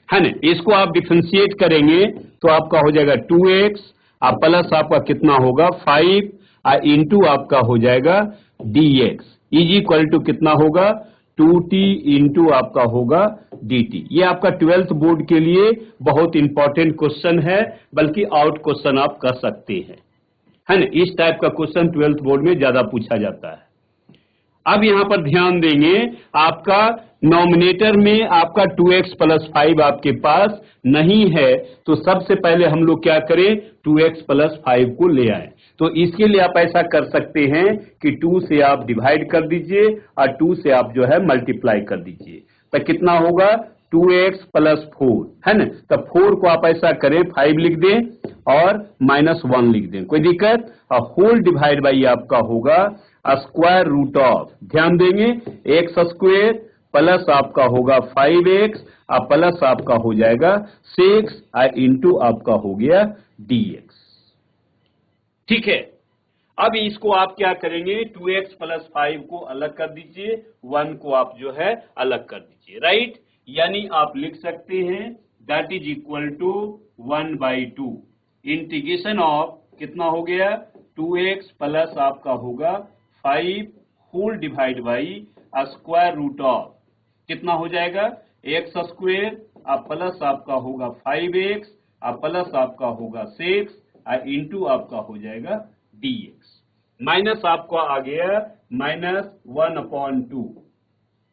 है ना। इसको आप डिफरेंशिएट करेंगे तो आपका हो जाएगा 2x प्लस आपका कितना होगा 5 इंटू आपका हो जाएगा dx इज इक्वल टू कितना होगा 2t इंटू आपका होगा dt। ये आपका 12th बोर्ड के लिए बहुत इंपॉर्टेंट क्वेश्चन है, बल्कि आउट क्वेश्चन आप कर सकते हैं, है ना। इस टाइप का क्वेश्चन 12th बोर्ड में ज्यादा पूछा जाता है। अब यहां पर ध्यान देंगे, आपका नॉमिनेटर में आपका 2x प्लस 5 आपके पास नहीं है, तो सबसे पहले हम लोग क्या करें, 2x प्लस 5 को ले आए। तो इसके लिए आप ऐसा कर सकते हैं कि 2 से आप डिवाइड कर दीजिए और 2 से आप जो है मल्टीप्लाई कर दीजिए, तो कितना होगा 2x प्लस 4, है ना। तो 4 को आप ऐसा करें 5 लिख दें और -1 लिख दें, कोई दिक्कत, और होल डिवाइड बाई आपका होगा स्क्वायर रूट ऑफ, ध्यान देंगे, एक्स स्क्वेयर प्लस आपका होगा 5x प्लस आपका हो जाएगा 6 इंटू आपका हो गया dx। ठीक है, अब इसको आप क्या करेंगे, 2x प्लस 5 को अलग कर दीजिए, 1 को आप जो है अलग कर दीजिए, राइट। यानी आप लिख सकते हैं that is equal to 1/2 integration of कितना हो गया 2x प्लस आपका होगा 5 whole divide by square root of कितना हो जाएगा एक्स स्क्वेयर प्लस आपका होगा 5x प्लस आपका होगा 6 इंटू आपका हो जाएगा dx, माइनस आपका आ गया -1/2,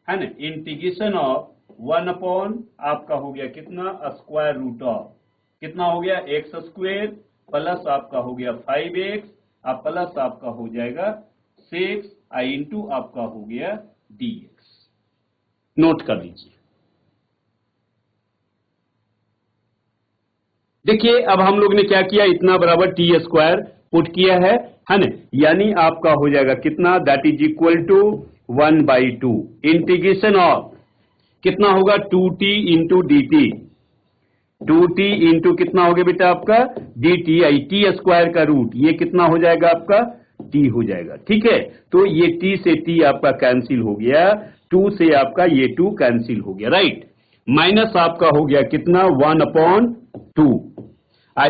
है ना। इंटीग्रेशन ऑफ 1 आपका हो गया कितना स्क्वायर रूट ऑफ कितना हो गया एक्स स्क्वेयर प्लस आपका हो गया 5x प्लस आपका हो जाएगा 6 इंटू आपका हो गया dx। नोट कर लीजिए। देखिए, अब हम लोग ने क्या किया, इतना बराबर टी स्क्वायर पुट किया है ना, यानी आपका हो जाएगा कितना, that is equal to 1/2 integration of कितना होगा 2t into dt, 2t into कितना हो गया बेटा आपका dt, टी स्क्वायर का रूट, ये कितना हो जाएगा आपका t हो जाएगा, ठीक है। तो ये t से t आपका कैंसिल हो गया, 2 से आपका ये 2 कैंसिल हो गया, राइट। माइनस आपका हो गया कितना 1/2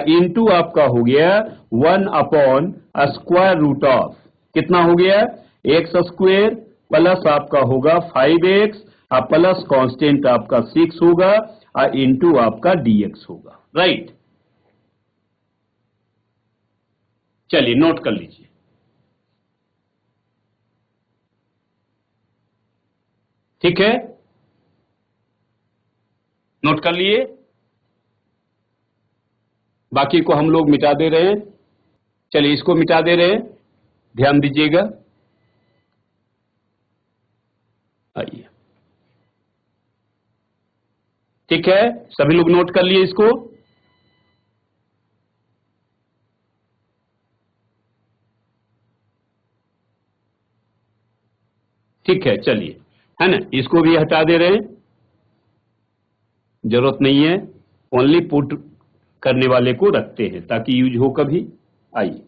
इंटू आपका हो गया 1 स्क्वायर रूट ऑफ कितना हो गया एक्स स्क्वेयर प्लस आपका होगा 5x प्लस कांस्टेंट आपका 6 होगा इंटू आपका dx होगा, राइट। चलिए नोट कर लीजिए। ठीक है, नोट कर लिए, बाकी को हम लोग मिटा दे रहे हैं। चलिए इसको मिटा दे रहे हैं, ध्यान दीजिएगा। आइए, ठीक है, सभी लोग नोट कर लिए इसको। ठीक है, चलिए, है ना, इसको भी हटा दे रहे हैं, जरूरत नहीं है, ओनली पुट करने वाले को रखते हैं ताकि यूज हो कभी। आइए,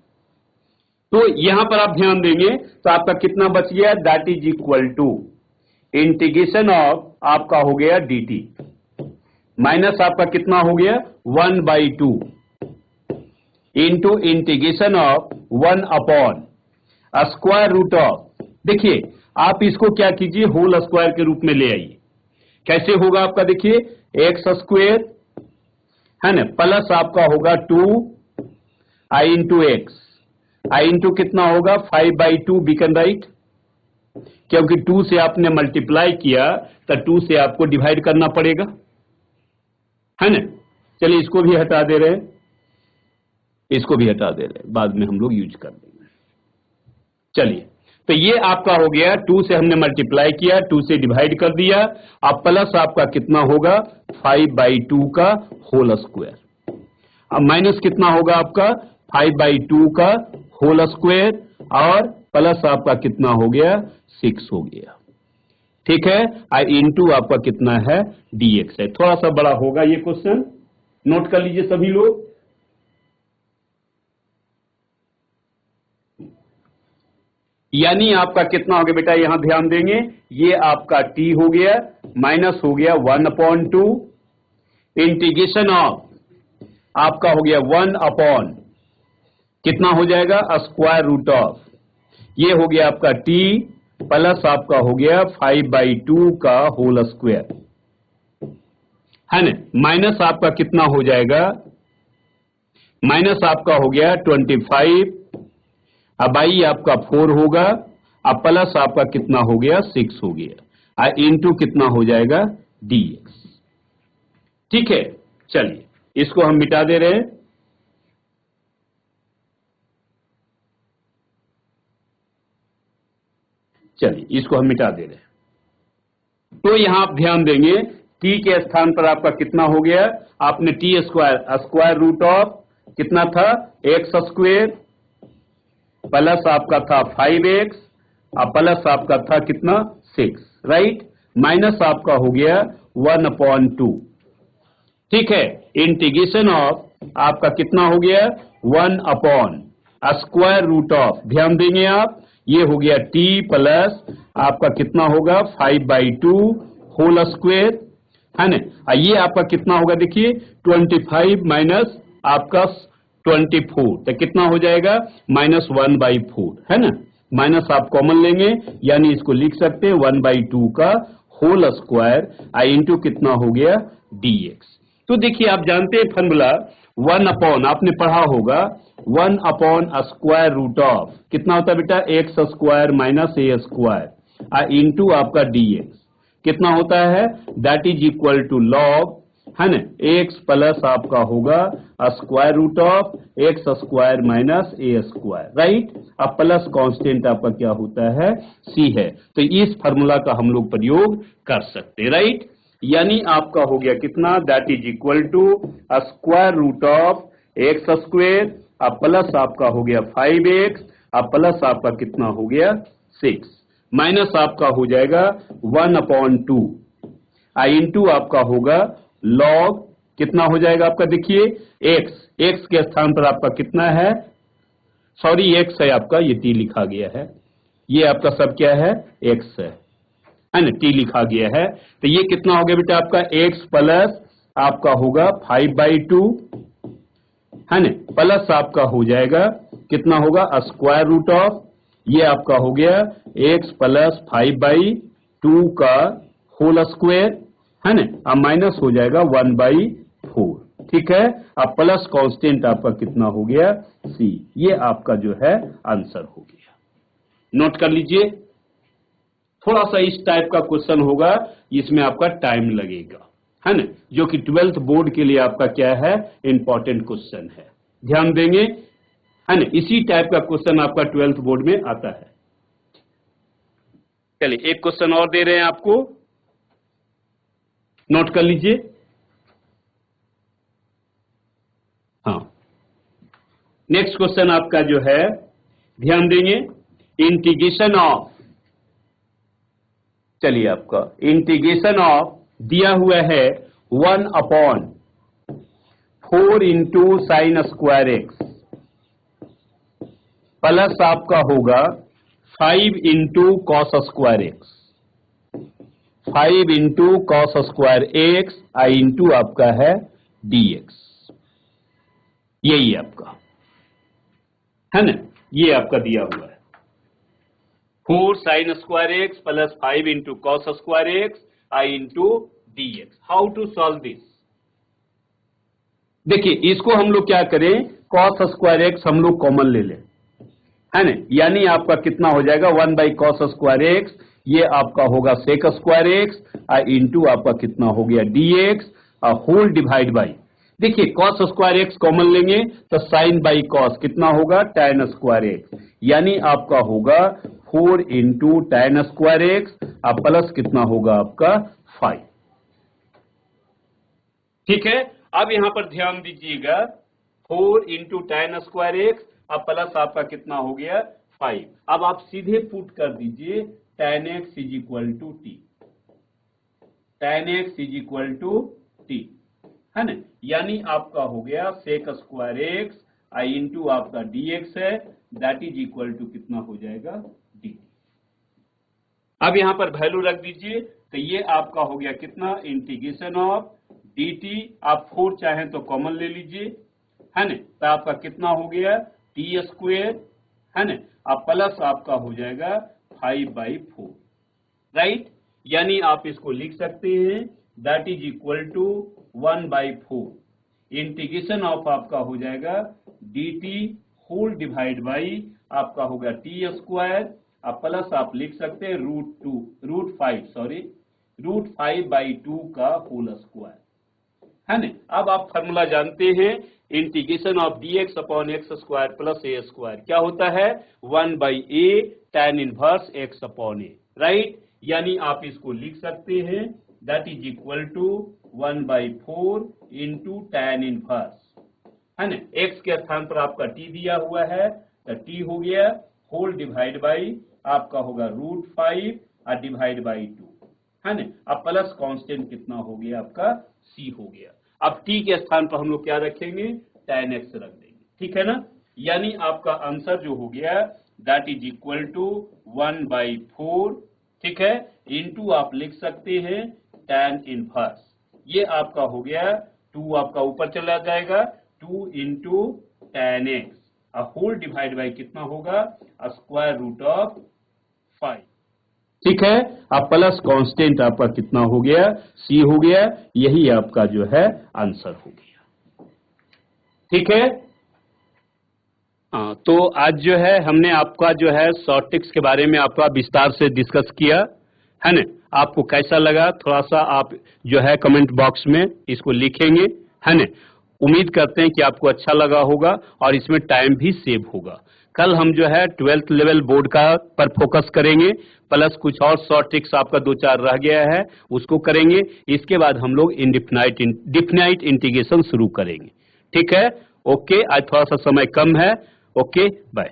तो यहां पर आप ध्यान देंगे तो आपका कितना बच गया, that is equal to integration of आपका हो गया dt माइनस आपका कितना हो गया 1/2 into integration of 1 upon square root of, देखिए आप इसको क्या कीजिए, होल स्क्वायर के रूप में ले आइए। कैसे होगा आपका, देखिए एक्स स्क्वायर है ना, प्लस आपका होगा 2 I into x, I into कितना होगा 5/2 बीकन राइट, क्योंकि 2 से आपने मल्टीप्लाई किया तो 2 से आपको डिवाइड करना पड़ेगा, है ना। चलिए इसको भी हटा दे रहे हैं, इसको भी हटा दे रहे हैं, बाद में हम लोग यूज कर देंगे। चलिए तो ये आपका हो गया, 2 से हमने मल्टीप्लाई किया, 2 से डिवाइड कर दिया, अब प्लस आपका कितना होगा 5/2 का होल स्क्वायर, अब माइनस कितना होगा आपका 5/2 का होल स्क्वायर, और प्लस आपका कितना हो गया 6 हो गया, ठीक है। और इंटू आपका कितना है dx है। थोड़ा सा बड़ा होगा ये क्वेश्चन, नोट कर लीजिए सभी लोग। यानी आपका कितना हो गया बेटा, यहां ध्यान देंगे, ये आपका t हो गया, माइनस हो गया 1/2, इंटीग्रेशन ऑफ आपका हो गया 1 अपॉन कितना हो जाएगा स्क्वायर रूट ऑफ, ये हो गया आपका t प्लस आपका हो गया 5/2 का होल स्क्वायर, है ना, माइनस आपका कितना हो जाएगा, माइनस आपका हो गया 25, अब आई आपका 4 होगा, अब प्लस आपका कितना हो गया 6 हो गया, और इंटू कितना हो जाएगा dx, ठीक है। चलिए इसको हम मिटा दे रहे हैं, चलिए इसको हम मिटा दे रहे हैं। तो यहां आप ध्यान देंगे, t के स्थान पर आपका कितना हो गया, आपने t square square root of कितना था एक्स स्क्वायर, प्लस आपका था 5x, और प्लस आपका था कितना 6, राइट, माइनस आपका हो गया 1/2, ठीक है। इंटीग्रेशन ऑफ आपका कितना हो गया 1 अपॉन स्क्वायर रूट ऑफ, ध्यान देंगे आप, ये हो गया t प्लस आपका कितना होगा 5/2 होल स्क्वायर, है ना, ये आपका कितना होगा देखिए 25 माइनस आपका 24, तो कितना हो जाएगा -1/4, है ना, माइनस आप कॉमन लेंगे, यानी इसको लिख सकते हैं 1/2 का होल स्क्वायर, आई इंटू कितना हो गया dx। तो देखिए आप जानते हैं फॉर्मूला 1 अपॉन, आपने पढ़ा होगा 1 अपॉन स्क्वायर रूट ऑफ कितना होता है बेटा x square minus a square, into आपका dx कितना होता है, that is equal to log, है ना, एक्स प्लस आपका होगा square root of x square minus a square, right, अब प्लस कांस्टेंट आपका क्या होता है c है, तो इस फार्मूला का हम लोग प्रयोग कर सकते हैं, राइट। यानी आपका हो गया कितना, that is equal to square root of x square, अब प्लस आपका हो गया 5x, अब प्लस आपका कितना हो गया 6, माइनस आपका हो जाएगा 1/2, इंटू आपका होगा लॉग कितना हो जाएगा आपका, देखिए x के स्थान पर आपका कितना है, सॉरी x है आपका, ये t लिखा गया है, ये आपका सब क्या है x है ना, t लिखा गया है, तो ये कितना हो गया बेटा आपका x प्लस आपका होगा 5/2, है ना, प्लस आपका हो जाएगा कितना होगा स्क्वायर रूट ऑफ, ये आपका हो गया x प्लस 5/2 का होल स्क्वायर, है ना, अब माइनस हो जाएगा 1/4, ठीक है, अब प्लस कांस्टेंट आपका कितना हो गया c, ये आपका जो है आंसर हो गया। नोट कर लीजिए, थोड़ा सा इस टाइप का क्वेश्चन होगा, इसमें आपका टाइम लगेगा, है ना, जो कि 12th बोर्ड के लिए आपका क्या है इंपॉर्टेंट क्वेश्चन है, ध्यान देंगे, है ना, इसी टाइप का क्वेश्चन आपका 12th बोर्ड में आता है। चलिए एक क्वेश्चन और दे रहे हैं आपको, नोट कर लीजिए। हाँ, नेक्स्ट क्वेश्चन आपका जो है ध्यान देंगे, इंटीग्रेशन ऑफ, चलिए आपका इंटीग्रेशन ऑफ दिया हुआ है 1/4 into sine square x, plus आपका होगा 5 into cos square x, 5 into cos square x, आई इंटू आपका है dx, यही आपका है ना, ये आपका दिया हुआ है 4 sin square x plus 5 into cos square x I into d x. How to solve this? देखिए इसको हम लोग क्या करें, कॉस स्क्वायर एक्स हम लोग कॉमन ले लें, है ना, यानी आपका कितना हो जाएगा 1 बाई कॉस स्क्वायर एक्स, ये आपका होगा सेक स्क्वायर एक्स इंटू आपका कितना हो गया d x whole divide by, देखिए कॉस स्क्वायर एक्स कॉमन लेंगे तो साइन बाई कॉस कितना होगा tan स्क्वायर एक्स, यानी आपका होगा 4 into tan square x plus कितना होगा आपका 5। ठीक है, अब यहां पर ध्यान दीजिएगा 4 into tan square x plus आपका कितना हो गया 5। अब आप सीधे पुट कर दीजिए tan x is equal to t, tan x is equal to t, है ना, यानी आपका हो गया सेक स्क्वायर एक्स आई इंटू आपका dx है, दैट इज इक्वल टू कितना हो जाएगा dt। अब यहां पर वैल्यू रख दीजिए तो ये आपका हो गया कितना इंटीग्रेशन ऑफ dt, आप 4 चाहें तो कॉमन ले लीजिए, है ना, तो आपका कितना हो गया टी स्क्वेयर, है ना, अब प्लस आपका हो जाएगा 5/4, राइट, यानी आप इसको लिख सकते हैं that is equal to 1/4 integration of आपका हो जाएगा dt होल डिवाइड बाई आपका होगा टी स्क्वायर प्लस आप लिख सकते हैं रूट 5/2 का होल स्क्वायर, है ना। अब आप फार्मूला जानते हैं integration of dx upon x square plus a square क्या होता है 1/a tan inverse x upon a, right, यानी आप इसको लिख सकते हैं that is equal to 1/4 into tan inverse, है ना, x के स्थान पर आपका t दिया हुआ है तो t हो गया होल डिवाइड बाई आपका होगा √5 डिवाइड बाई 2, है ना, अब प्लस कांस्टेंट कितना हो गया आपका c हो गया। अब t के स्थान पर हम लोग क्या रखेंगे tan x रख देंगे, ठीक है ना, यानी आपका आंसर जो हो गया दैट इज इक्वल टू 1/4, ठीक है, इंटू आप लिख सकते हैं tan इनवर्स, ये आपका हो गया 2 आपका ऊपर चला जाएगा 2 into tan x whole divide by कितना होगा स्क्वायर रूट ऑफ 5, ठीक है, अब प्लस कांस्टेंट आपका कितना हो गया c हो गया, यही आपका जो है आंसर हो गया, ठीक है। तो आज जो है हमने आपका जो है शॉर्ट ट्रिक्स के बारे में आपका विस्तार से डिस्कस किया, है ना, आपको कैसा लगा थोड़ा सा आप जो है कमेंट बॉक्स में इसको लिखेंगे, है ना, उम्मीद करते हैं कि आपको अच्छा लगा होगा और इसमें टाइम भी सेव होगा। कल हम जो है 12th लेवल बोर्ड का पर फोकस करेंगे, प्लस कुछ और शॉर्ट ट्रिक्स आपका 2-4 रह गया है उसको करेंगे, इसके बाद हम लोग डिफिनाइट इंटीग्रेशन शुरू करेंगे, ठीक है। ओके, आज थोड़ा सा समय कम है, ओके बाय।